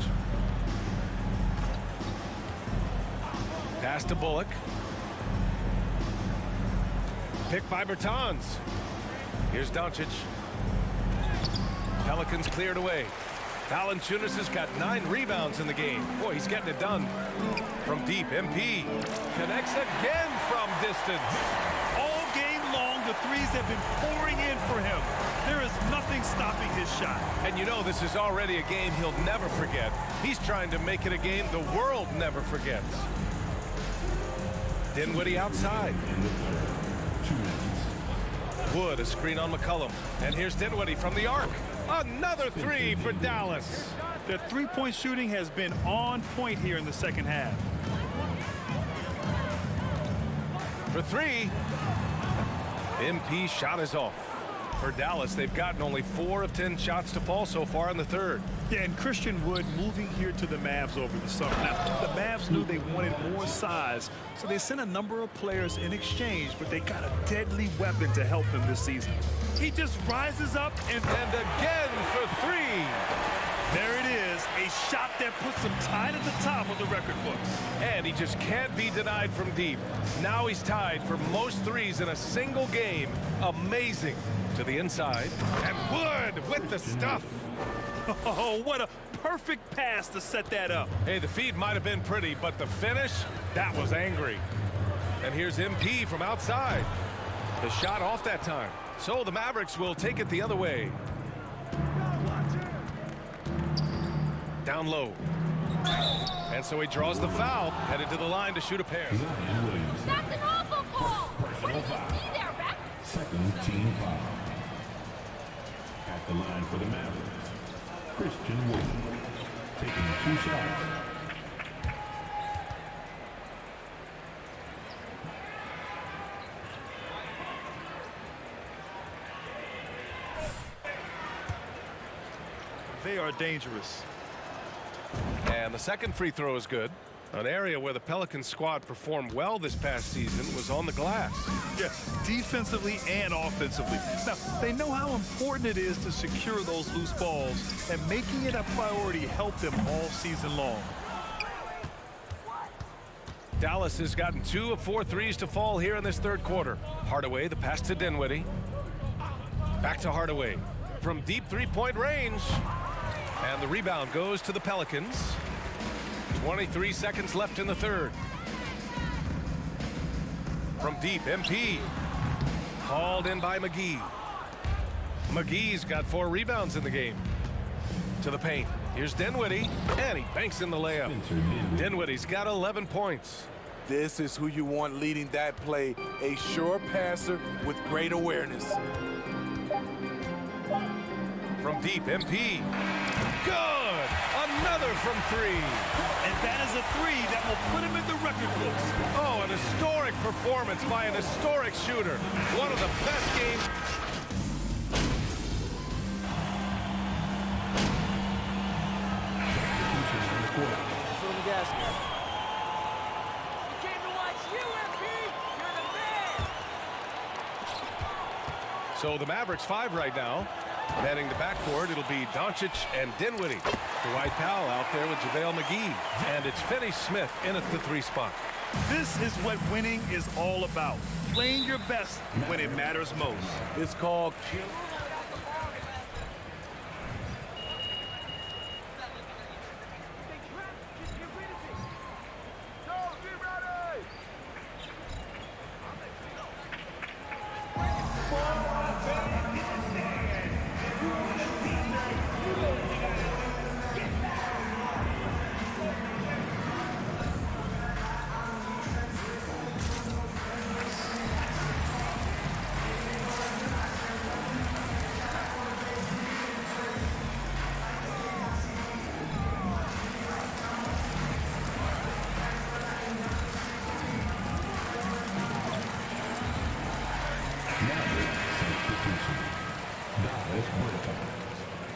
Pass to Bullock. Picked by Bertans. Here's Doncic. Pelicans cleared away. Valanciunas has got 9 rebounds in the game. Boy, he's getting it done. From deep, MP connects again from distance. All game long, the threes have been pouring in for him. There is nothing stopping his shot. And you know this is already a game he'll never forget. He's trying to make it a game the world never forgets. Dinwiddie outside. Wood, a screen on McCollum. And here's Dinwiddie from the arc. Another three for Dallas. Their three-point shooting has been on point here in the second half. For three. MP shot is off. For Dallas, they've gotten only 4 of 10 shots to fall so far in the third. Yeah, and Christian Wood moving here to the Mavs over the summer. Now, the Mavs knew they wanted more size, so they sent a number of players in exchange, but they got a deadly weapon to help them this season. He just rises up and again for three. There it is, a shot that puts him tied at the top of the record books. And he just can't be denied from deep. Now he's tied for most threes in a single game. Amazing. To the inside. And Wood with the stuff. Oh, what a perfect pass to set that up. Hey, the feed might have been pretty, but the finish, that was angry. And here's MP from outside. The shot off that time. So the Mavericks will take it the other way. Down low. And so he draws the foul, headed to the line to shoot a pair. That's an awful call. What did you see there, Rep? Second team foul. At the line for the Mavericks, Christian Wood, taking 2 shots. They are dangerous. And the second free throw is good. An area where the Pelicans squad performed well this past season was on the glass. Yeah, defensively and offensively. Now, they know how important it is to secure those loose balls, and making it a priority helped them all season long. Dallas has gotten 2 of 4 threes to fall here in this third quarter. Hardaway, the pass to Dinwiddie. Back to Hardaway from deep three-point range. And the rebound goes to the Pelicans. 23 seconds left in the third. From deep, MP. Hauled in by McGee. McGee's got 4 rebounds in the game. To the paint. Here's Dinwiddie, and he banks in the layup. Dinwiddie's got 11 points. This is who you want leading that play. A sure passer with great awareness. From deep, MP. Good! Another from 3. And that is a 3 that will put him in the record books. Oh, an historic performance by an historic shooter. One of the best games. Fill the gas. We came to watch you, MP. You're the man. So the Mavericks 5 right now. Heading the backcourt, it'll be Doncic and Dinwiddie. Dwight Powell out there with JaVale McGee. And it's Finney Smith in at the 3 spot. This is what winning is all about. Playing your best when it matters most. It's called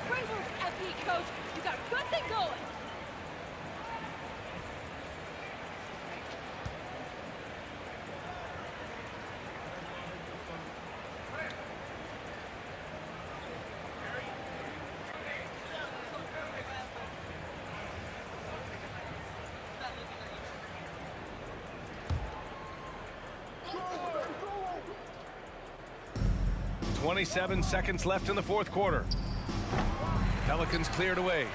Great work, MP, coach. You got a good thing going. .27 seconds left in the fourth quarter. Pelicans cleared away.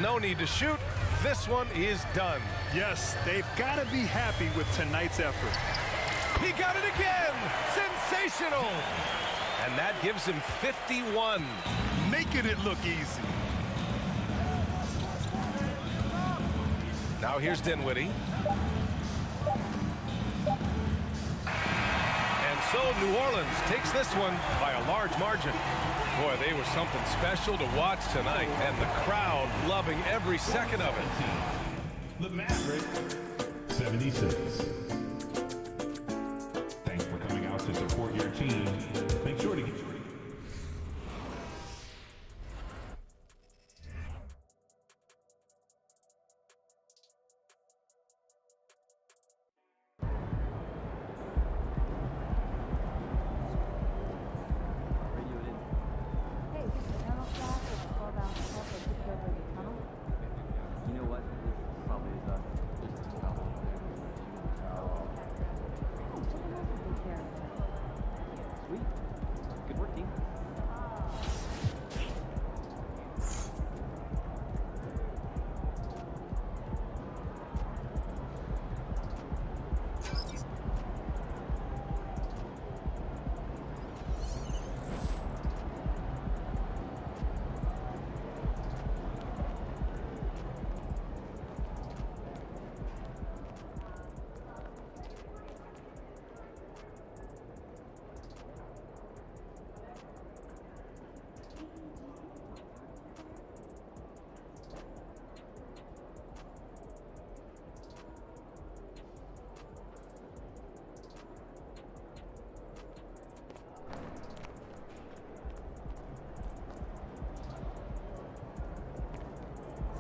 No need to shoot. This one is done. Yes, they've got to be happy with tonight's effort. He got it again. Sensational. And that gives him 51. Making it look easy. Now here's Dinwiddie. And so New Orleans takes this one by a large margin. Boy, they were something special to watch tonight, and the crowd loving every second of it. The Maverick 76. Thanks for coming out to support your team. Make sure to get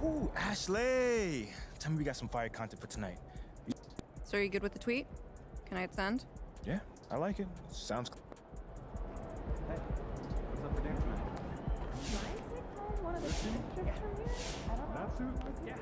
Ooh, Ashley! Tell me we got some fire content for tonight. So are you good with the tweet? Can I hit send? Yeah, I like it. Sounds cool. Can I take home one of the strips from here? I don't know. Yeah.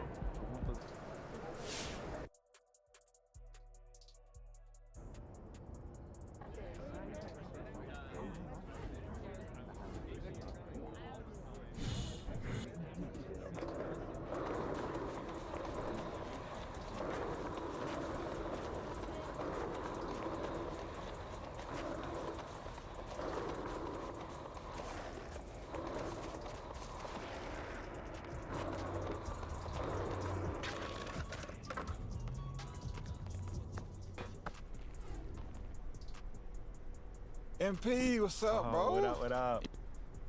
MP, what's up, bro? What up, what up?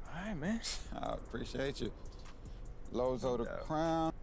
All right, man. I appreciate you. Lozo the Crown.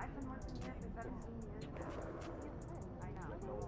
I've been working here for 17 years now. I know.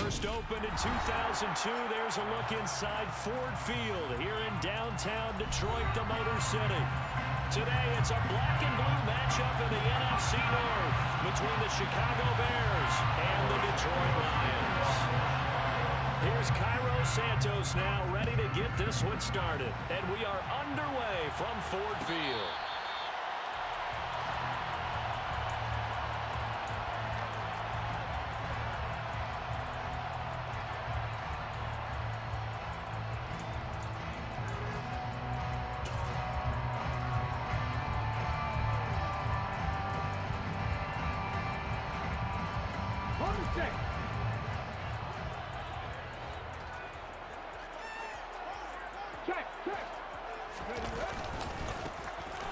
First opened in 2002. There's a look inside Ford Field here in downtown Detroit, the Motor City. Today, it's a black and blue matchup in the NFC North between the Chicago Bears and the Detroit Lions. Here's Cairo Santos now ready to get this one started. And we are underway from Ford Field.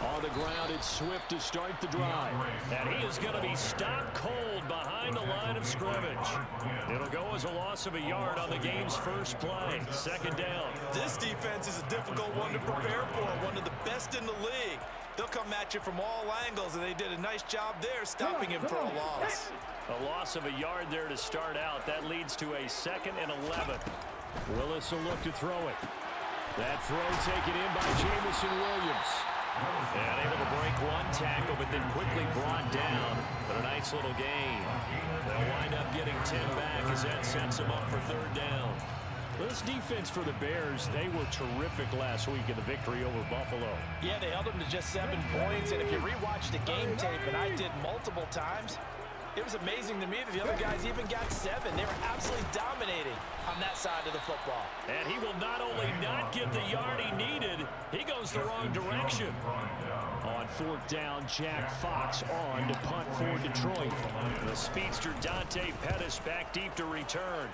On the ground, it's Swift to start the drive. And he is going to be stopped cold behind the line of scrimmage. It'll go as a loss of a yard on the game's first play. Second down. This defense is a difficult one to prepare for, one of the best in the league. They'll come at you from all angles, and they did a nice job there stopping him for a loss. A loss of a yard there to start out. That leads to a 2nd and 11. Willis will look to throw it. That throw taken in by Jamison Williams. And able to break one tackle, but then quickly brought down. But a nice little gain. They'll wind up getting 10 back as that sets them up for 3rd down. This defense for the Bears, they were terrific last week in the victory over Buffalo. Yeah, they held them to just 7 points. And if you rewatch the game tape, and I did multiple times, it was amazing to me that the other guys even got 7. They were absolutely dominating on that side of the football. And he will not only not get the yard he needed, he goes the wrong direction. On 4th down, Jack Fox on to punt for Detroit. The speedster Dante Pettis back deep to return.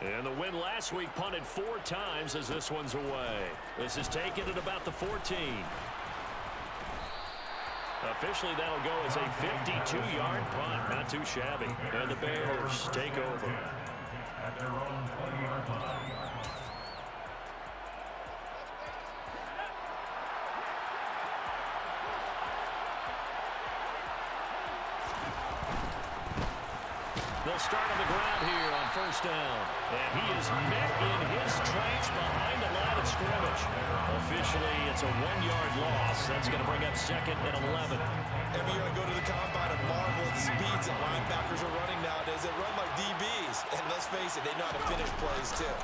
And the win last week punted 4 times as this one's away. This is taken at about the 14. Officially, that'll go as a 52-yard punt. Not too shabby. And the Bears take over. At their own 20-yard line. They'll start on the ground here on 1st down. And he is met in his tracks behind the line of scrimmage. Officially, it's a 1-yard loss. That's going to bring up 2nd and 11. Every year I go to the combine and marvel at the speeds that linebackers are running nowadays. They run like DBs. And let's face it, they know how to finish plays too.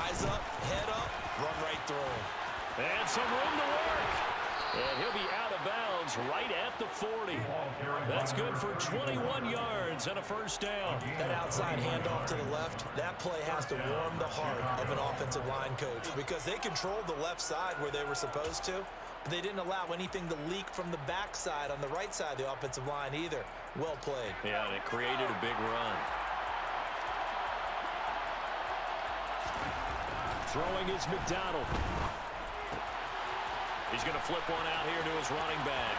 Eyes up, head up, run right through them. And some room to work. And he'll be out of bounds right at the 40. That's good for 21 yards and a 1st down. That outside handoff to the left, that play has to warm the heart of an offensive line coach because they controlled the left side where they were supposed to. But they didn't allow anything to leak from the backside on the right side of the offensive line either. Well played. Yeah, and it created a big run. Throwing is McDonald. He's going to flip one out here to his running back.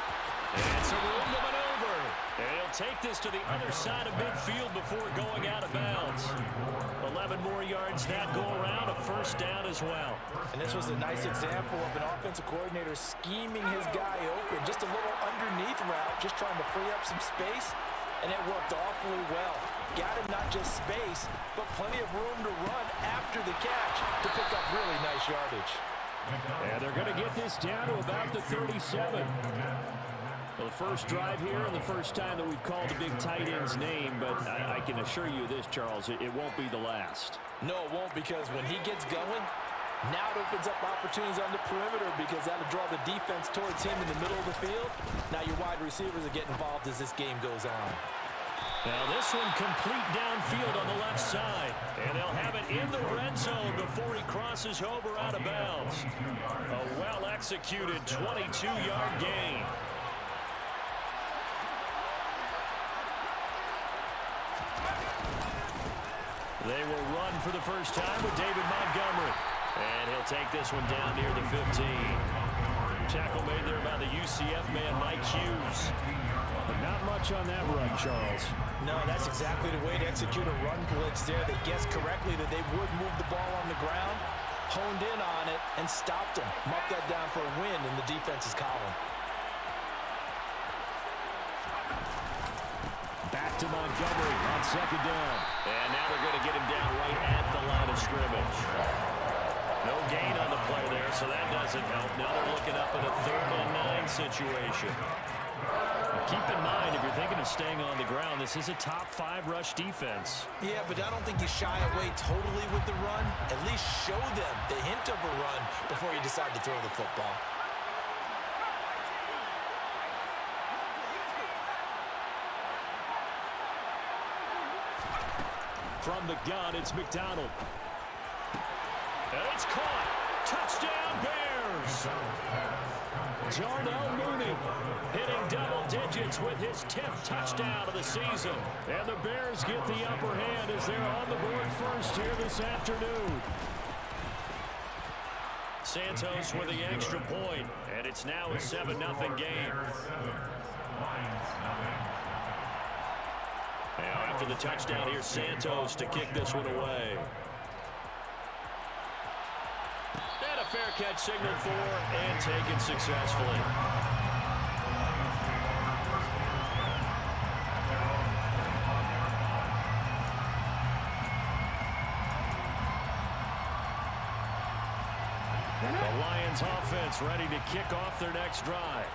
And some room to maneuver. And he'll take this to the other side of midfield before going out of bounds. 11 more yards that go around, a 1st down as well. And this was a nice example of an offensive coordinator scheming his guy open. Just a little underneath route, just trying to free up some space. And it worked awfully well. Got him not just space, but plenty of room to run after the catch to pick up really nice yardage. And they're going to get this down to about the 37. Well, the first drive here and the first time that we've called the big tight end's name, but I can assure you this, Charles, it won't be the last. No, it won't, because when he gets going, now it opens up opportunities on the perimeter because that'll draw the defense towards him in the middle of the field. Now your wide receivers will get involved as this game goes on. Now this one complete downfield on the left side. And they'll have it in the red zone before he crosses over out of bounds. A well-executed 22-yard gain. They will run for the first time with David Montgomery. And he'll take this one down near the 15. Tackle made there by the UCF man, Mike Hughes. But not much on that run, Charles. No, that's exactly the way to execute a run blitz there. They guessed correctly that they would move the ball on the ground, honed in on it, and stopped them. Marked that down for a win in the defense's column. Back to Montgomery on 2nd down. And now they're going to get him down right so that doesn't help. Now they're looking up at a 3rd and 9 situation. Keep in mind, if you're thinking of staying on the ground, this is a top 5 rush defense. Yeah, but I don't think you shy away totally with the run. At least show them the hint of a run before you decide to throw the football. From the gun, it's McDonald. And it's caught. Touchdown, Bears! Darnell Mooney hitting double digits with his 10th touchdown of the season. And the Bears get the upper hand as they're on the board first here this afternoon. Santos with the extra point, and it's now a 7-0 game. Now after the touchdown, here's Santos to kick this one away. And a fair catch signaled for and taken successfully. The Lions offense ready to kick off their next drive.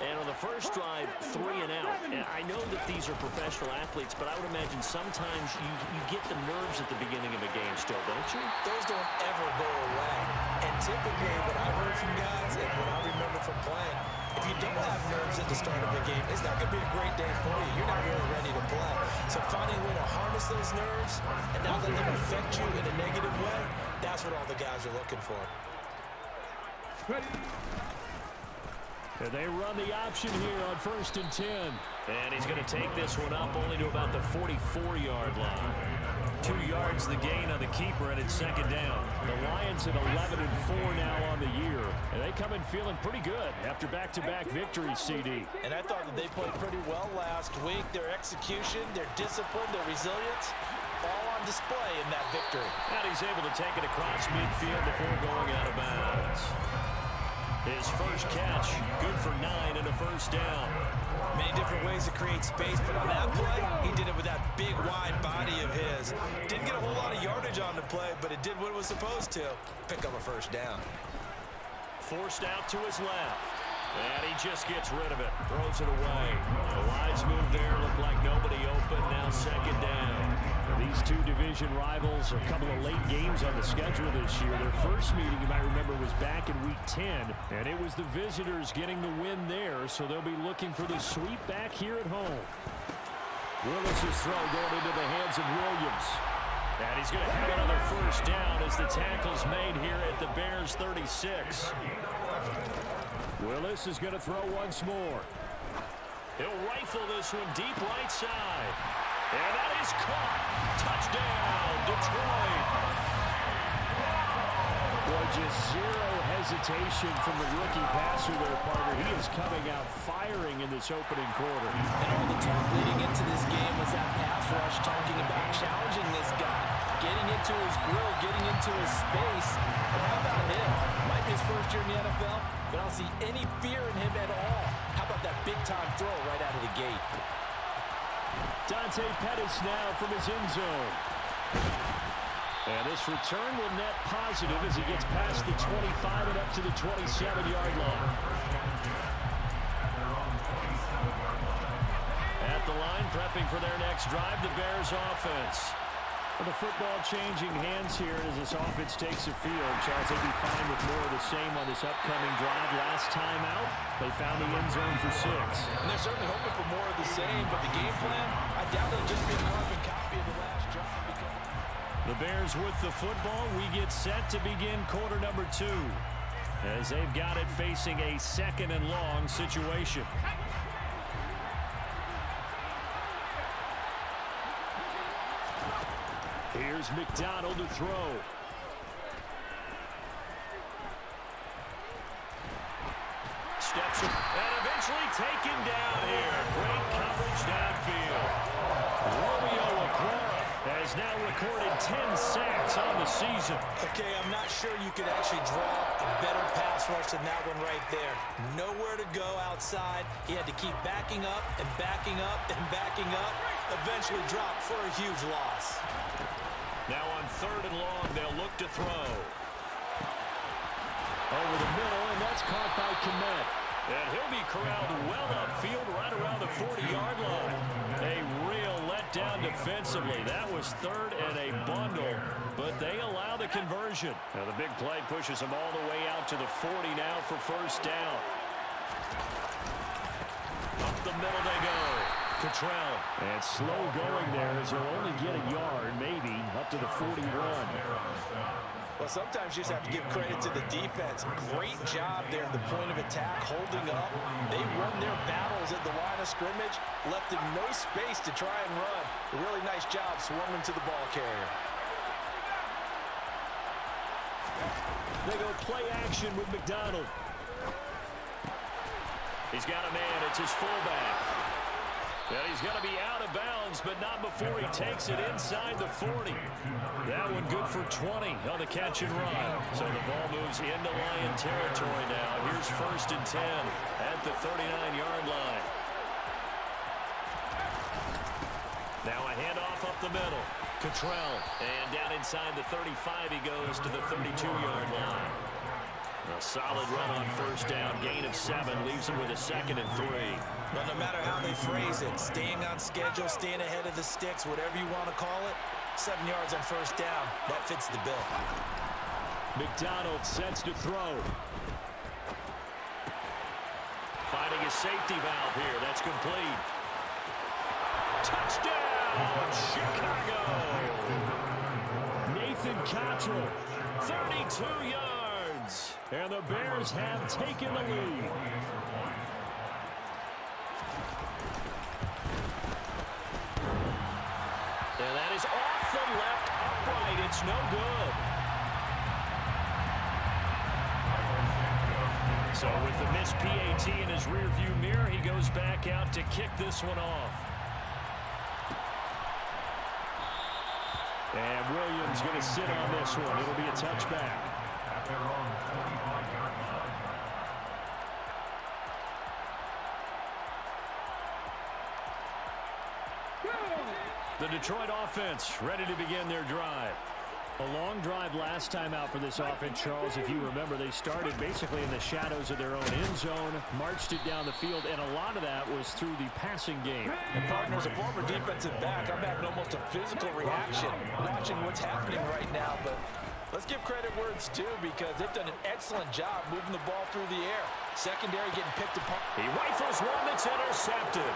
And on the first drive, 3 and out. And I know that these are professional athletes, but I would imagine sometimes you get the nerves at the beginning of a game still, don't you? Those don't ever go away. And typically, what I've heard from guys and what I remember from playing, if you don't have nerves at the start of a game, it's not going to be a great day for you. You're not really ready to play. So finding a way to harness those nerves and not let them affect you in a negative way, that's what all the guys are looking for. Ready. And they run the option here on 1st and 10. And he's going to take this one up only to about the 44-yard line. 2 yards the gain on the keeper, and it's 2nd down. The Lions at 11-4 now on the year. And they come in feeling pretty good after back-to-back victories, CD. And I thought that they played pretty well last week. Their execution, their discipline, their resilience, all on display in that victory. And he's able to take it across midfield before going out of bounds. His first catch, good for 9 and a 1st down. Many different ways to create space, but on that play, he did it with that big, wide body of his. Didn't get a whole lot of yardage on the play, but it did what it was supposed to. Pick up a 1st down. Forced out to his left. And he just gets rid of it. Throws it away. The wise move there. Looked like nobody open. Now 2nd down. These two division rivals, a couple of late games on the schedule this year. Their first meeting, you might remember, was back in Week 10. And it was the visitors getting the win there. So they'll be looking for the sweep back here at home. Willis's throw going into the hands of Williams. And he's going to have another 1st down as the tackle's made here at the Bears 36. Willis is going to throw once more. He'll rifle this one deep right side. And that is caught. Touchdown, Detroit. Boy, just zero hesitation from the rookie passer there, partner. He is coming out firing in this opening quarter. And all the talk leading into this game was that pass rush, talking about challenging this guy, getting into his grill, getting into his space. And how about him? Might be his first year in the NFL, but I don't see any fear in him at all. How about that big-time throw right out of the gate? Dante Pettis now from his end zone. And this return will net positive as he gets past the 25 and up to the 27-yard line. At the line, prepping for their next drive, the Bears offense. The football changing hands here as this offense takes the field. Charles, they'd be fine with more of the same on this upcoming drive. Last time out, they found the end zone for 6. And they're certainly hoping for more of the same, but the game plan, I doubt it'll just be a carbon copy of the last drive. The Bears with the football. We get set to begin quarter number 2 as they've got it facing a 2nd and long situation. Here's McDonald to throw. Steps up and eventually taken down here. Great coverage downfield. Romeo Okwara has now recorded 10 sacks on the season. Okay, I'm not sure you could actually draw a better pass rush than that one right there. Nowhere to go outside. He had to keep backing up and backing up and backing up. Eventually dropped for a huge loss. Now on 3rd and long, they'll look to throw. Over the middle, and that's caught by Kmet. And he'll be corralled well upfield right around the 40-yard line. A real letdown defensively. That was third and a bundle, but they allow the conversion. Now the big play pushes them all the way out to the 40 now for first down. Up the middle they go. Cottrell. And slow going there as they'll only get a yard, maybe, up to the 41. Well, sometimes you just have to give credit to the defense. Great job there at the point of attack, holding up. They won their battles at the line of scrimmage, left them no space to try and run. A really nice job swarming to the ball carrier. They go play action with McDonald. He's got a man. It's his fullback. And he's going to be out of bounds, but not before he takes it inside the 40. That one good for 20 on the catch and run. So the ball moves into Lion territory now. Here's first and 10 at the 39-yard line. Now a handoff up the middle. Cottrell. And down inside the 35 he goes to the 32-yard line. A solid run on first down. Gain of 7 leaves him with a 2nd and 3. Well, no matter how they phrase it, staying on schedule, staying ahead of the sticks, whatever you want to call it, 7 yards on first down, that fits the bill. McDonald sets to throw. Finding a safety valve here. That's complete. Touchdown, Chicago! Nathan Cottrell, 32 yards. And the Bears have taken the lead. And that is off the left upright. It's no good. So with the missed PAT in his rearview mirror, he goes back out to kick this one off. And Williams going to sit on this one. It'll be a touchback. The Detroit offense ready to begin their drive. A long drive last time out for this offense, Charles. If you remember, they started basically in the shadows of their own end zone, marched it down the field, and a lot of that was through the passing game. And partners, a former defensive back, I'm having almost a physical reaction watching what's happening right now, but let's give credit where it's due because they've done an excellent job moving the ball through the air. Secondary getting picked apart. He rifles one that's intercepted.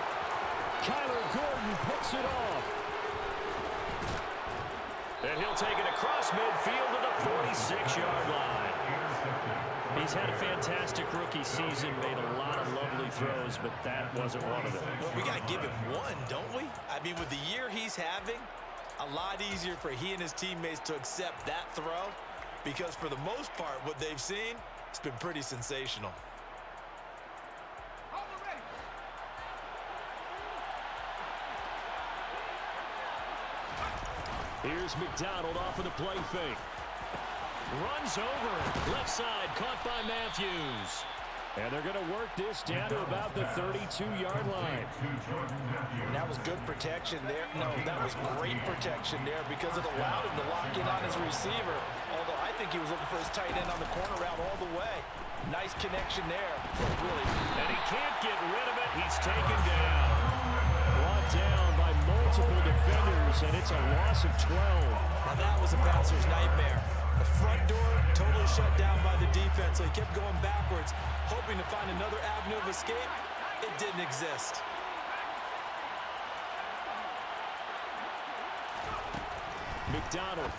Kyler Gordon picks it off. And he'll take it across midfield to the 46-yard line. He's had a fantastic rookie season, made a lot of lovely throws, but that wasn't one of them. Well, we got to give him one, don't we? I mean, with the year he's having, a lot easier for he and his teammates to accept that throw because for the most part, what they've seen, it's been pretty sensational. Here's McDonald off of the play fake. Runs over. Left side caught by Matthews. And they're going to work this down to about the 32-yard line. That was good protection there. No, that was great protection there because it allowed him to lock in on his receiver. Although I think he was looking for his tight end on the corner route all the way. Nice connection there. Really. And he can't get rid of it. He's taken down. Brought down by multiple defenders, and it's a loss of 12. Now that was a bouncer's nightmare. The front door totally shut down by the defense, so he kept going backwards, hoping to find another avenue of escape. It didn't exist. McDonald.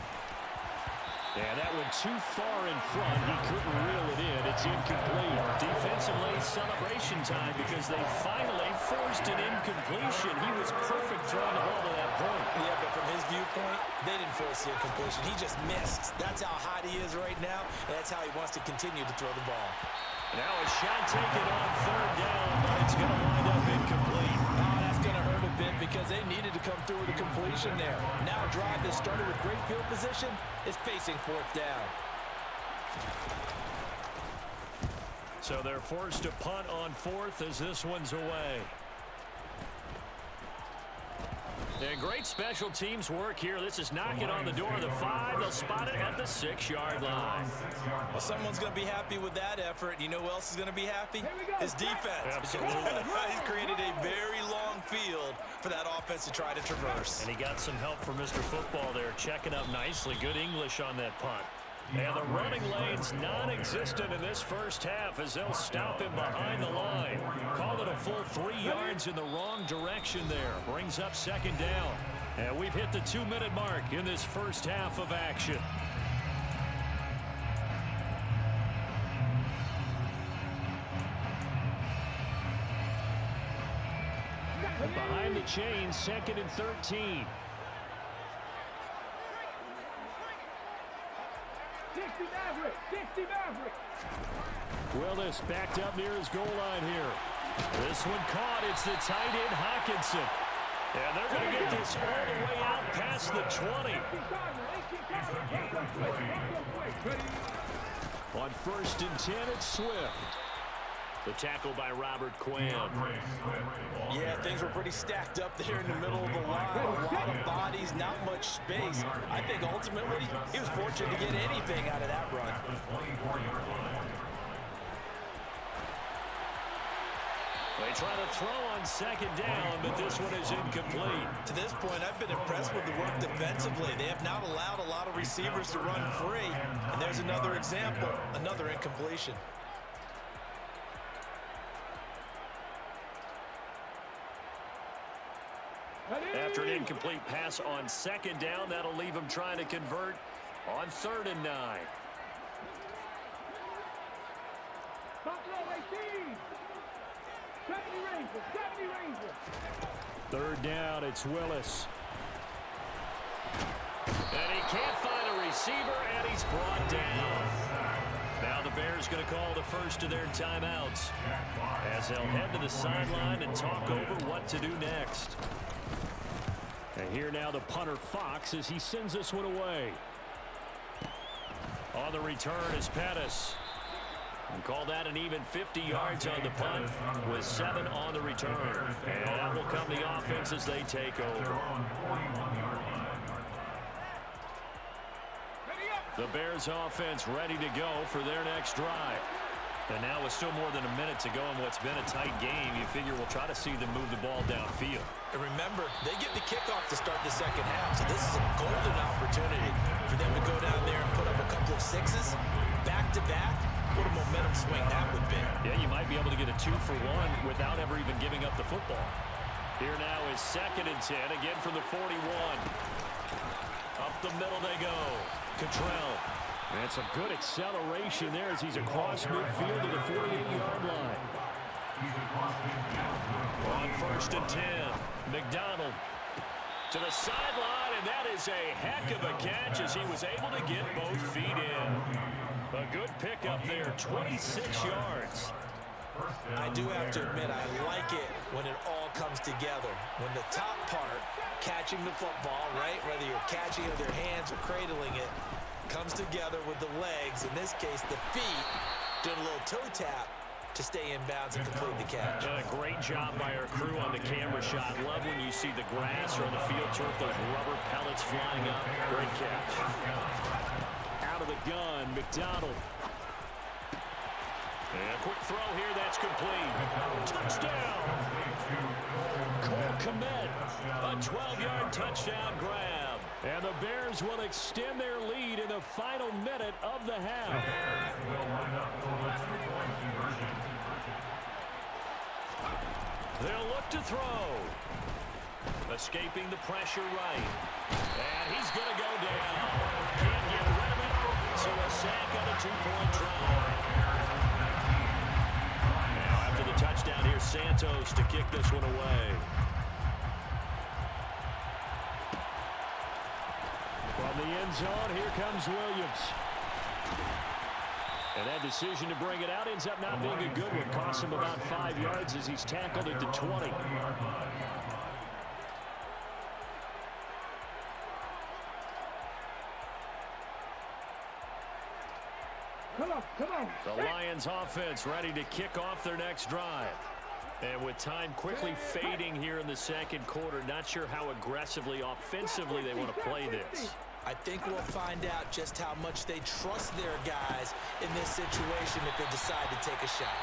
Yeah, that went too far in front. He couldn't reel it in. It's incomplete. Defensively, celebration time because they finally forced an incompletion. He was perfect throwing the ball to that point. Yeah, but from his viewpoint, they didn't force the incompletion. He just missed. That's how hot he is right now, and that's how he wants to continue to throw the ball. Now a shot taken on third down, but it's going to wind up incomplete. Oh, that's going to hurt a bit because they needed to come through with a completion there. Now a drive that started with great field position is facing fourth down. So they're forced to punt on fourth as this one's away. And great special teams work here. This is knocking on the door of the 5. The They'll spot it at the 6-yard line. Well, someone's going to be happy with that effort. You know who else is going to be happy? His defense. Absolutely. He's created a very long field for that offense to try to traverse. And he got some help from Mr. Football there, checking up nicely. Good English on that punt. And the running lane's non-existent in this first half as they'll stop him behind the line. Call it a full 3 yards in the wrong direction there. Brings up 2nd down. And we've hit the 2-minute mark in this first half of action. And behind the chains, 2nd and 13. Willis backed up near his goal line here. This one caught. It's the tight end, Hawkinson. And they're going to get this all the way out past the 20. On 1st and 10, it's Swift. The tackle by Robert Quinn. Yeah, things were pretty stacked up there in the middle of the line. A lot of bodies, not much space. I think ultimately he was fortunate to get anything out of that run. They try to throw on 2nd down, but this one is incomplete. To this point, I've been impressed with the work defensively. They have not allowed a lot of receivers to run free. And there's another example, another incompletion. After an incomplete pass on 2nd down, that'll leave him trying to convert on 3rd and 9. 3rd down, it's Willis. And he can't find a receiver, and he's brought down. Now the Bears going to call the first of their timeouts as they'll head to the sideline and talk over what to do next. And here now the punter Fox as he sends this one away. On the return is Pettis. And call that an even 50 yards on the punt with 7 on the return. And that will come the offense as they take over. The Bears offense ready to go for their next drive. And now with still more than a minute to go in what's been a tight game, you figure we'll try to see them move the ball downfield. And remember, they get the kickoff to start the second half, so this is a golden opportunity for them to go down there and put up a couple of sixes back-to-back. What a momentum swing that would be. Yeah, you might be able to get a 2-for-1 without ever even giving up the football. Here now is 2nd and 10, again from the 41. Up the middle they go. Cottrell. And some good acceleration there as he's across midfield to the 48-yard line. On 1st and 10, McDonald to the sideline, and that is a heck of a catch as he was able to get both feet in. A good pickup there, 26 yards. I do have to admit, I like it when it all comes together. When the top part, catching the football, right, whether you're catching it with your hands or cradling it, comes together with the legs, in this case the feet, doing a little toe tap to stay in bounds and complete the catch. A great job by our crew on the camera shot. Love when you see the grass or on the field turf, those rubber pellets flying up. Great catch. Out of the gun, McDonald. And a quick throw here, that's complete. Touchdown! Cole Kmet, a 12-yard touchdown grab. And the Bears will extend their lead in the final minute of the half. They'll look to throw. Escaping the pressure right. And he's going to go down. Can't get rid of it. So a sack on a 2-point try. Now after the touchdown, here's Santos to kick this one away. From the end zone, here comes Williams. And that decision to bring it out ends up not being a good one. Costs him about 5 yards as he's tackled at the 20. Come on. The Lions offense ready to kick off their next drive. And with time quickly fading here in the second quarter, not sure how aggressively, offensively they want to play this. I think we'll find out just how much they trust their guys in this situation if they decide to take a shot.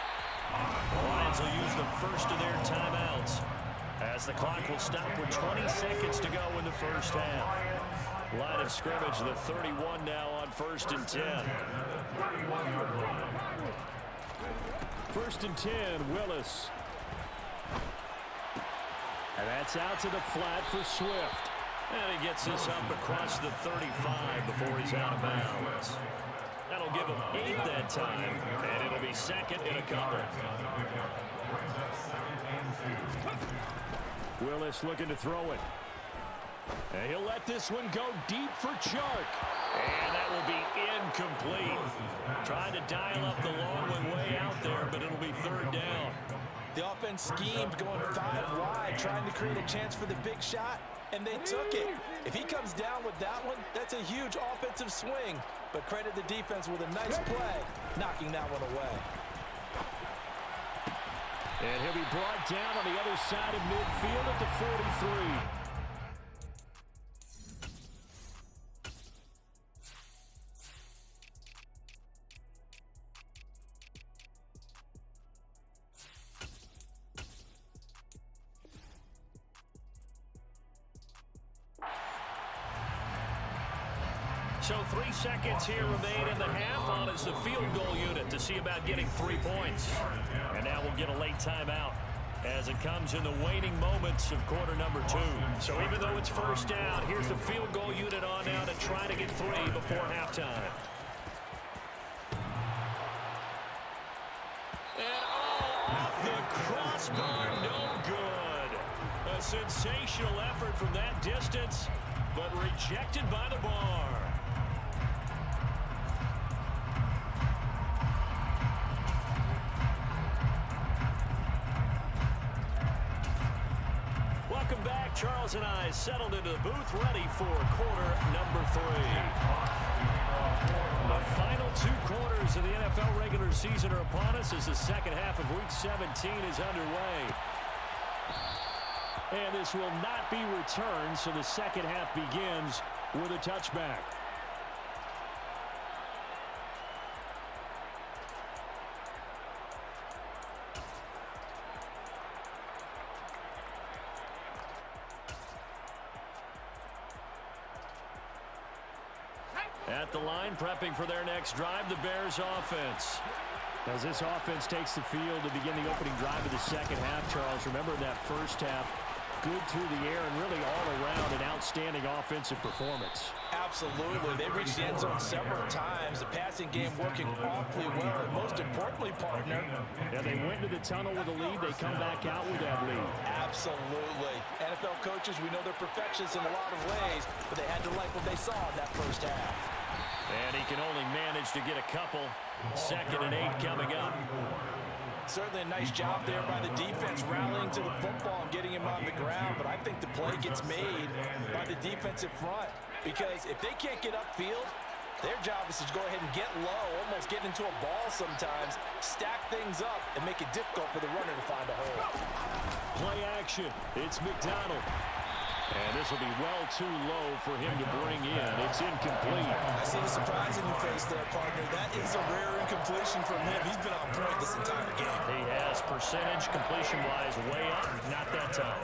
The Lions will use the first of their timeouts as the clock will stop with 20 seconds to go in the first half. Line of scrimmage, the 31 now on 1st and 10. 1st and 10, Willis. And that's out to the flat for Swift. And he gets this up across the 35 before he's out of bounds. That'll give him 8 that time, and it'll be 2nd and a couple. Willis looking to throw it. And he'll let this one go deep for Chark. And that will be incomplete. Trying to dial up the long one way out there, but it'll be 3rd down. The offense schemed going 5 wide, trying to create a chance for the big shot, and they took it. If he comes down with that one, that's a huge offensive swing. But credit the defense with a nice play, knocking that one away. And he'll be brought down on the other side of midfield at the 43. So 3 seconds here remain in the half. On is the field goal unit to see about getting 3 points. And now we'll get a late timeout as it comes in the waning moments of quarter number 2. So even though it's 1st down, here's the field goal unit on now to try to get 3 before halftime. And off the crossbar, no good. A sensational effort from that distance, but rejected by the bar. Welcome back. Charles and I settled into the booth, ready for quarter number 3. The final 2 quarters of the NFL regular season are upon us as the second half of Week 17 is underway. And this will not be returned, so the second half begins with a touchback. At the line, prepping for their next drive, the Bears offense. As this offense takes the field to begin the opening drive of the second half, Charles, remember that first half, good through the air and really all around an outstanding offensive performance. Absolutely. They reached the end zone several times. The passing game working awfully well. And most importantly, partner. Yeah, they went to the tunnel with a lead. They come back out with that lead. Absolutely. NFL coaches, we know they're perfectionists in a lot of ways, but they had to like what they saw in that first half. And he can only manage to get a couple. 2nd and 8 coming up. Certainly a nice job there by the defense rallying to the football and getting him on the ground, but I think the play gets made by the defensive front because if they can't get upfield, their job is to go ahead and get low, almost get into a ball sometimes, stack things up, and make it difficult for the runner to find a hole. Play action. It's McDonald. And this will be well too low for him to bring in. It's incomplete. I see the surprise in your face there, partner. That is a rare incompletion from him. He's been on point this entire game. He has percentage completion-wise way up. Not that time.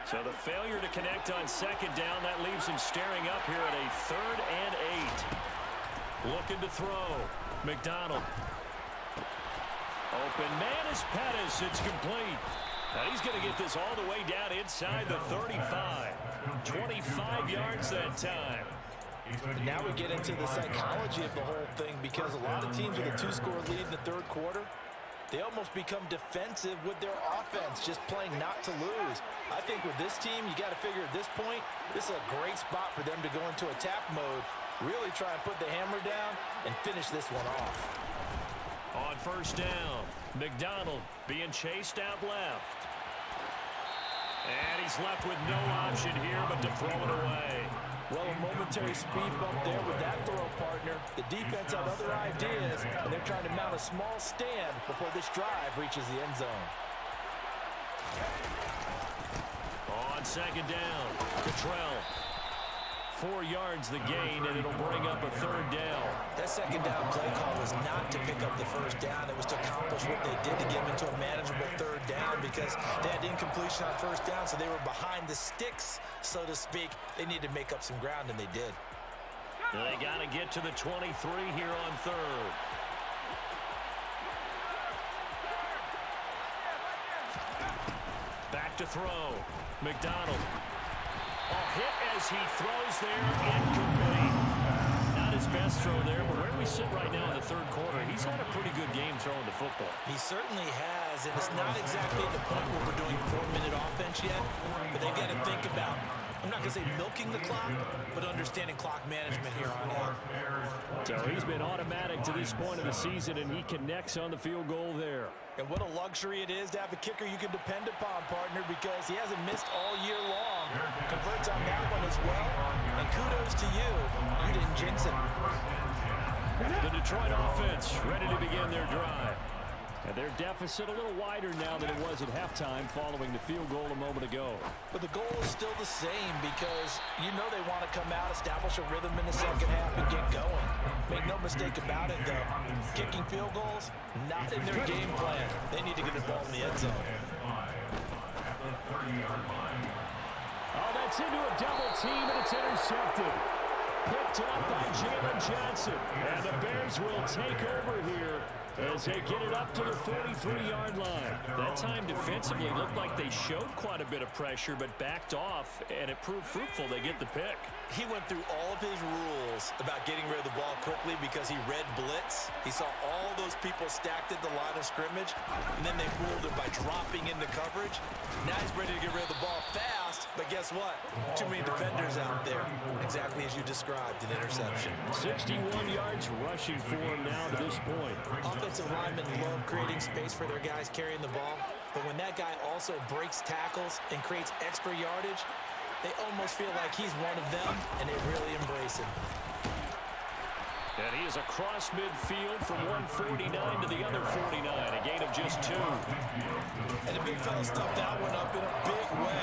So the failure to connect on 2nd down, that leaves him staring up here at a 3rd and 8. Looking to throw. McDonald. Open man is Pettis. It's complete. And he's going to get this all the way down inside the 35. 25 yards that time. And now we get into the psychology of the whole thing because a lot of teams with a 2-score lead in the 3rd quarter, they almost become defensive with their offense, just playing not to lose. I think with this team, you got to figure at this point, this is a great spot for them to go into attack mode, really try and put the hammer down and finish this one off. On 1st down, McDonald being chased out left. And he's left with no option here but to throw it away. Well, a momentary speed bump there with that throw, partner. The defense had other ideas, and they're trying to mount a small stand before this drive reaches the end zone. On second down. Cottrell. 4 yards the gain, and it'll bring up a third down. That second down play call was not to pick up the first down. It was to accomplish what they did to get them into a manageable third down because they had incompletion on first down, so they were behind the sticks, so to speak. They needed to make up some ground, and they did. They got to get to the 23 here on third. Back to throw. McDonald. A hit as he throws there, incomplete. Not his best throw there, but where we sit right now in the third quarter, he's had a pretty good game throwing the football. He certainly has, and it's not exactly at the point where we're doing 4-minute offense yet, but they've got to think about, I'm not going to say milking the clock, but understanding clock management here on out. So he's been automatic to this point of the season, and he connects on the field goal there. And what a luxury it is to have a kicker you can depend upon, partner, because he hasn't missed all year long. Converts on that one as well. And kudos to you. You didn't jinx it. The Detroit offense ready to begin their drive. And their deficit a little wider now than it was at halftime following the field goal a moment ago. But the goal is still the same because you know they want to come out, establish a rhythm in the second half, and get going. Make no mistake about it, though. Kicking field goals, not in their game plan. They need to get the ball in the end zone. Oh, that's into a double team, and it's intercepted. Picked up by Jalen Johnson. And the Bears will take over here as they get it up to the 43-yard line. That time defensively looked like they showed quite a bit of pressure but backed off, and it proved fruitful. They get the pick. He went through all of his rules about getting rid of the ball quickly because he read blitz. He saw all those people stacked at the line of scrimmage, and then they fooled him by dropping into coverage. Now he's ready to get rid of the ball fast, but guess what? Too many defenders out there. Exactly as you described, an interception. 61 yards rushing for him now to this point. Offensive linemen love creating space for their guys carrying the ball, but when that guy also breaks tackles and creates extra yardage, they almost feel like he's one of them, and they really embrace him. And he is across midfield from 149 to the other 49, a gain of just 2. And the big fella stuffed that one up in a big way.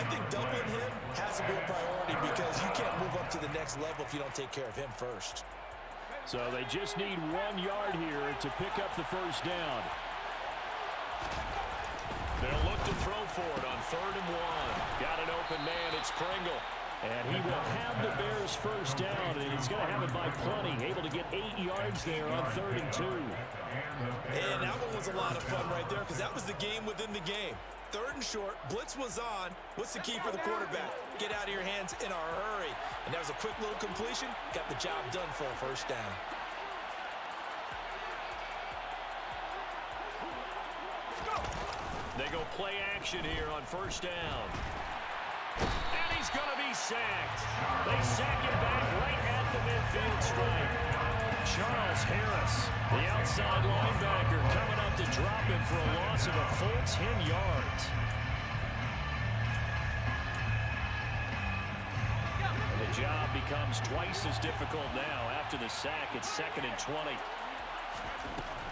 I think doubling him has to be a priority because you can't move up to the next level if you don't take care of him first. So they just need 1 yard here to pick up the first down. They'll look to throw for it on 3rd and 1. Got an open man, it's Pringle. And he will have the Bears first down, and he's going to have it by plenty. Able to get 8 yards there on 3rd and 2. And that one was a lot of fun right there because that was the game within the game. 3rd and short, blitz was on. What's the key for the quarterback? Get out of your hands in a hurry. And that was a quick little completion. Got the job done for a first down. They go play action here on first down. And he's going to be sacked. They sack him back right at the midfield stripe. Charles Harris, the outside linebacker, coming up to drop him for a loss of a full 10 yards. And the job becomes twice as difficult now. After the sack, it's 2nd and 20.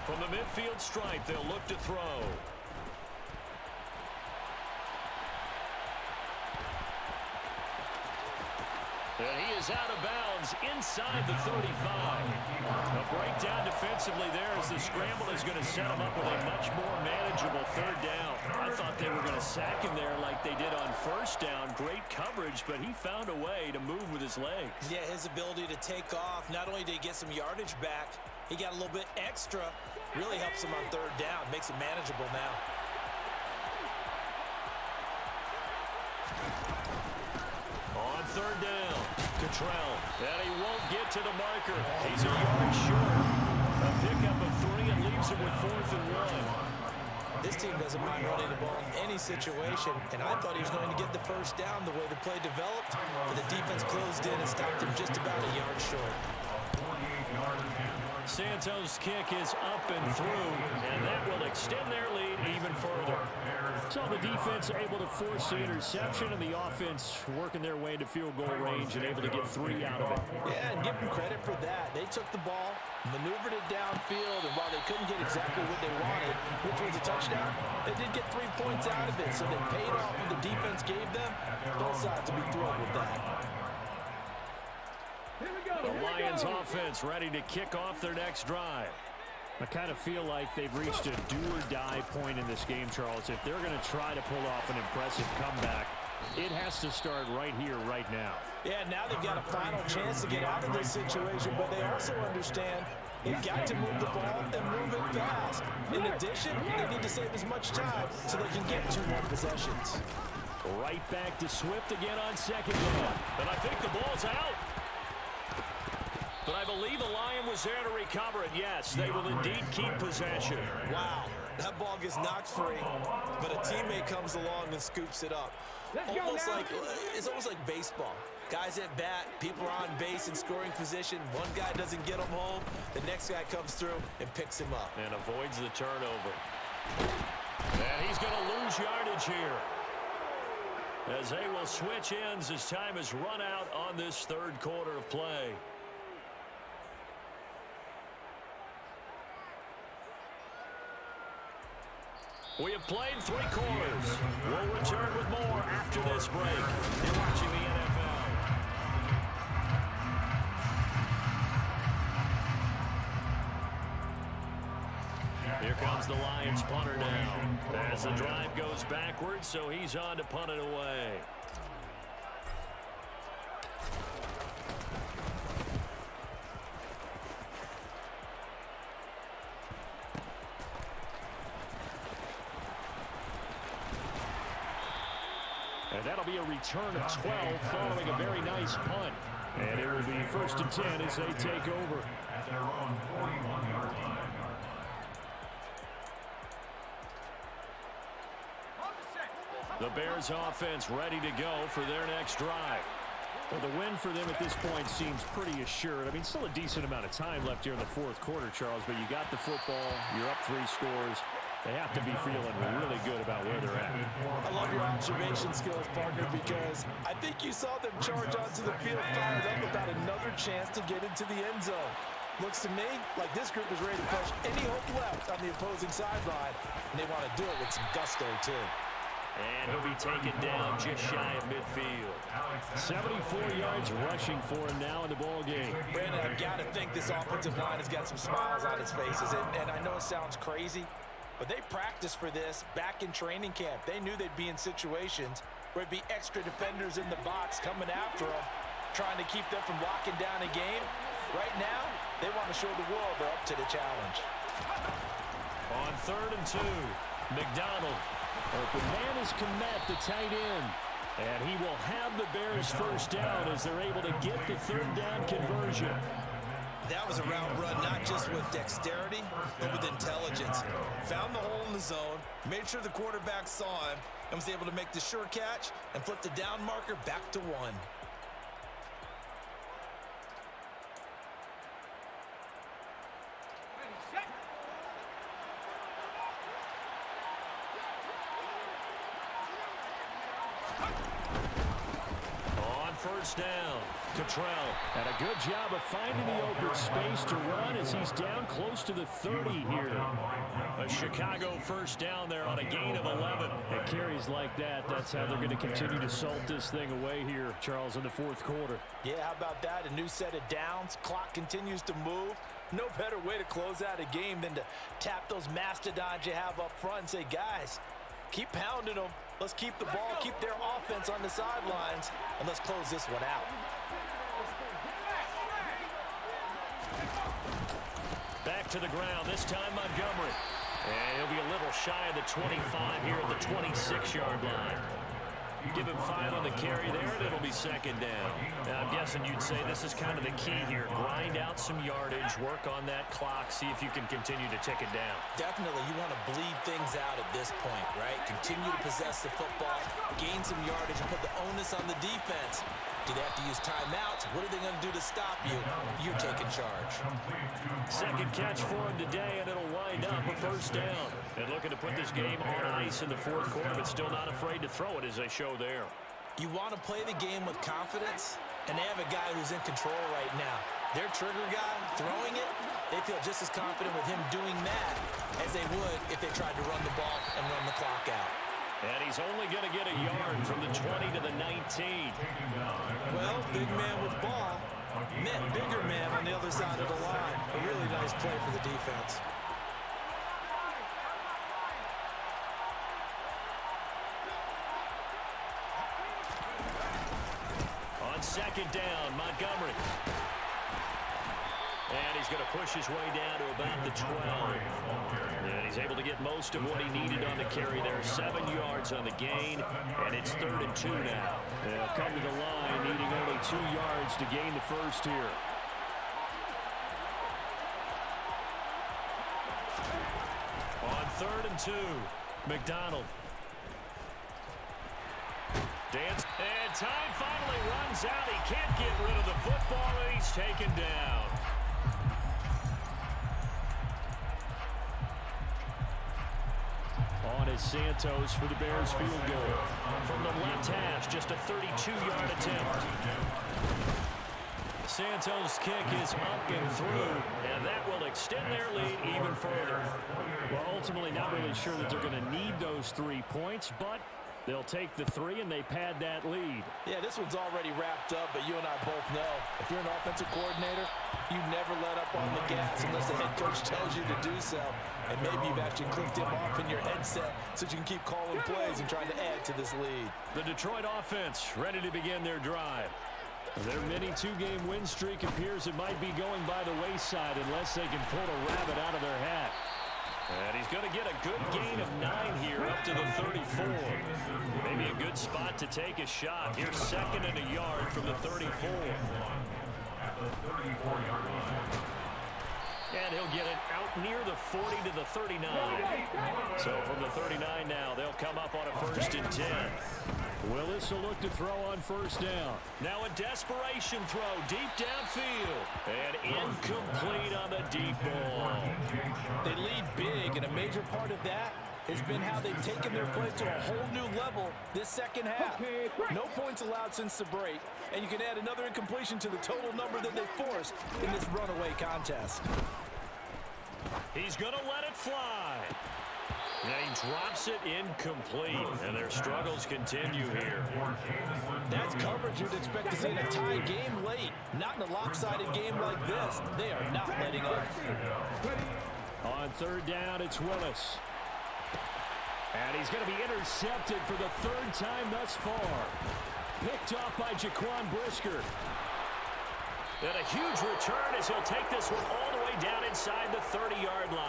From the midfield stripe, they'll look to throw. And he is out of bounds inside the 35. A breakdown defensively there as the scramble is going to set him up with a much more manageable 3rd down. I thought they were going to sack him there like they did on first down. Great coverage, but he found a way to move with his legs. Yeah, his ability to take off, not only did he get some yardage back, he got a little bit extra. Really helps him on 3rd down, makes it manageable now. On 3rd down, Cottrell, and he won't get to the marker. He's a yard short. A pickup of 3 and leaves him with 4th and 1. This team doesn't mind running the ball in any situation, and I thought he was going to get the first down the way the play developed, but the defense closed in and stopped him just about a yard short. Santos' kick is up and through, and that will extend their lead even further. So the defense able to force the interception, and the offense working their way to field goal range and able to get 3 out of it. Yeah, and give them credit for that. They took the ball, maneuvered it downfield, and while they couldn't get exactly what they wanted, which was a touchdown, they did get 3 points out of it. So they paid off what the defense gave them. Both sides will be thrilled with that. The Lions offense ready to kick off their next drive. I kind of feel like they've reached a do-or-die point in this game, Charles. If they're going to try to pull off an impressive comeback, it has to start right here, right now. Yeah, now they've got a final chance to get out of this situation, but they also understand they've got to move the ball and move it fast. In addition, they need to save as much time so they can get 2 more possessions. Right back to Swift again on second down. And I think the ball's out. But I believe the Lion was there to recover it. Yes, they will indeed keep possession. Wow, that ball gets knocked free, but a teammate comes along and scoops it up. It's almost like baseball. Guys at bat, people are on base in scoring position. One guy doesn't get him home. The next guy comes through and picks him up. And avoids the turnover. And he's going to lose yardage here, as they will switch ends as time has run out on this 3rd quarter of play. We have played 3 quarters. We'll return with more after this break. You're watching the NFL. Here comes the Lions punter now, as the drive goes backwards, so he's on to punt it away. And that'll be a return of 12 following a very nice punt. And it will be 1st and 10 as they take over. At their own 41-yard line. The Bears offense ready to go for their next drive. Well, the win for them at this point seems pretty assured. I mean, still a decent amount of time left here in the 4th quarter, Charles, but you got the football, you're up 3 scores. They have to be feeling really good about where they're at. I love your observation skills, partner, because I think you saw them charge onto the field fired up without another chance to get into the end zone. Looks to me like this group is ready to push any hope left on the opposing sideline, and they want to do it with some gusto, too. And he'll be taken down just shy of midfield. 74 yards rushing for him now in the ball game. Brandon, I've got to think this offensive line has got some smiles on its faces, and I know it sounds crazy, but they practiced for this back in training camp. They knew they'd be in situations where it'd be extra defenders in the box coming after them, trying to keep them from locking down a game. Right now, they want to show the world they're up to the challenge. On 3rd and 2, McDonald. Open man is Kmet, the tight end. And he will have the Bears 1st down as they're able to get the 3rd down conversion. That was a route run not just with dexterity, but with intelligence. Found the hole in the zone, made sure the quarterback saw him, and was able to make the sure catch and flip the down marker back to 1. On 1st down, Cottrell had a good job of finding the open space to run as he's down close to the 30 here. A Chicago 1st down there on a gain of 11. At carries like that, that's how they're going to continue to salt this thing away here, Charles, in the 4th quarter. Yeah, how about that? A new set of downs. Clock continues to move. No better way to close out a game than to tap those mastodons you have up front and say, guys, keep pounding them. Let's keep the ball, keep their offense on the sidelines, and let's close this one out. Back to the ground, this time Montgomery. And he'll be a little shy of the 25 here at the 26-yard line. Give him 5 on the carry there, and it'll be second down. Now, I'm guessing you'd say this is kind of the key here. Grind out some yardage, work on that clock, see if you can continue to tick it down. Definitely, you want to bleed things out at this point, right? Continue to possess the football, gain some yardage, and put the onus on the defense. Do they have to use timeouts? What are they going to do to stop you? You're taking charge. Second catch for him today, and it'll wind up a first down. And looking to put this game on ice in the fourth quarter, but still not afraid to throw it as they show there. You want to play the game with confidence, and they have a guy who's in control right now. Their trigger guy, throwing it, they feel just as confident with him doing that as they would if they tried to run the ball and run the clock out. And he's only going to get a yard from the 20 to the 19. Well, big man with ball met bigger man on the other side of the line. A really nice play for the defense. On second down, Montgomery. And he's going to push his way down to about the 12. And he's able to get most of what he needed on the carry there. 7 yards on the gain, and it's 3rd and 2 now. They'll come to the line needing only 2 yards to gain the first here. On 3rd and 2, McDonald. Dance, and time finally runs out. He can't get rid of the football, and he's taken down. On is Santos for the Bears field goal. From the left hash, just a 32-yard attempt. Santos' kick is up and through, and that will extend their lead even further. Well, ultimately not really sure that they're going to need those 3 points, but they'll take the 3 and they pad that lead. Yeah, this one's already wrapped up, but you and I both know if you're an offensive coordinator, you never let up on the gas unless the head coach tells you to do so. And maybe you've actually clicked him off in your headset so you can keep calling plays and trying to add to this lead. The Detroit offense ready to begin their drive. Their mini 2-game win streak appears it might be going by the wayside unless they can pull a rabbit out of their hat. And he's going to get a good gain of 9 here up to the 34. Maybe a good spot to take a shot. Here's 2nd and a yard from the 34. And he'll get it out near the 40 to the 39. So from the 39 now, they'll come up on a 1st and 10. Willis will look to throw on 1st down. Now a desperation throw deep downfield. And incomplete on the deep ball. They lead big, and a major part of that has been how they've taken their play to a whole new level this second half. No points allowed since the break, and you can add another incompletion to the total number that they forced in this runaway contest. He's going to let it fly. And he drops it incomplete, and their struggles continue here. That's coverage you'd expect to see in a tie game late. Not in a lopsided game like this. They are not letting up. On 3rd down, it's Willis. And he's going to be intercepted for the 3rd time thus far. Picked off by Jaquan Brisker. And a huge return as he'll take this one all the way down inside the 30-yard line.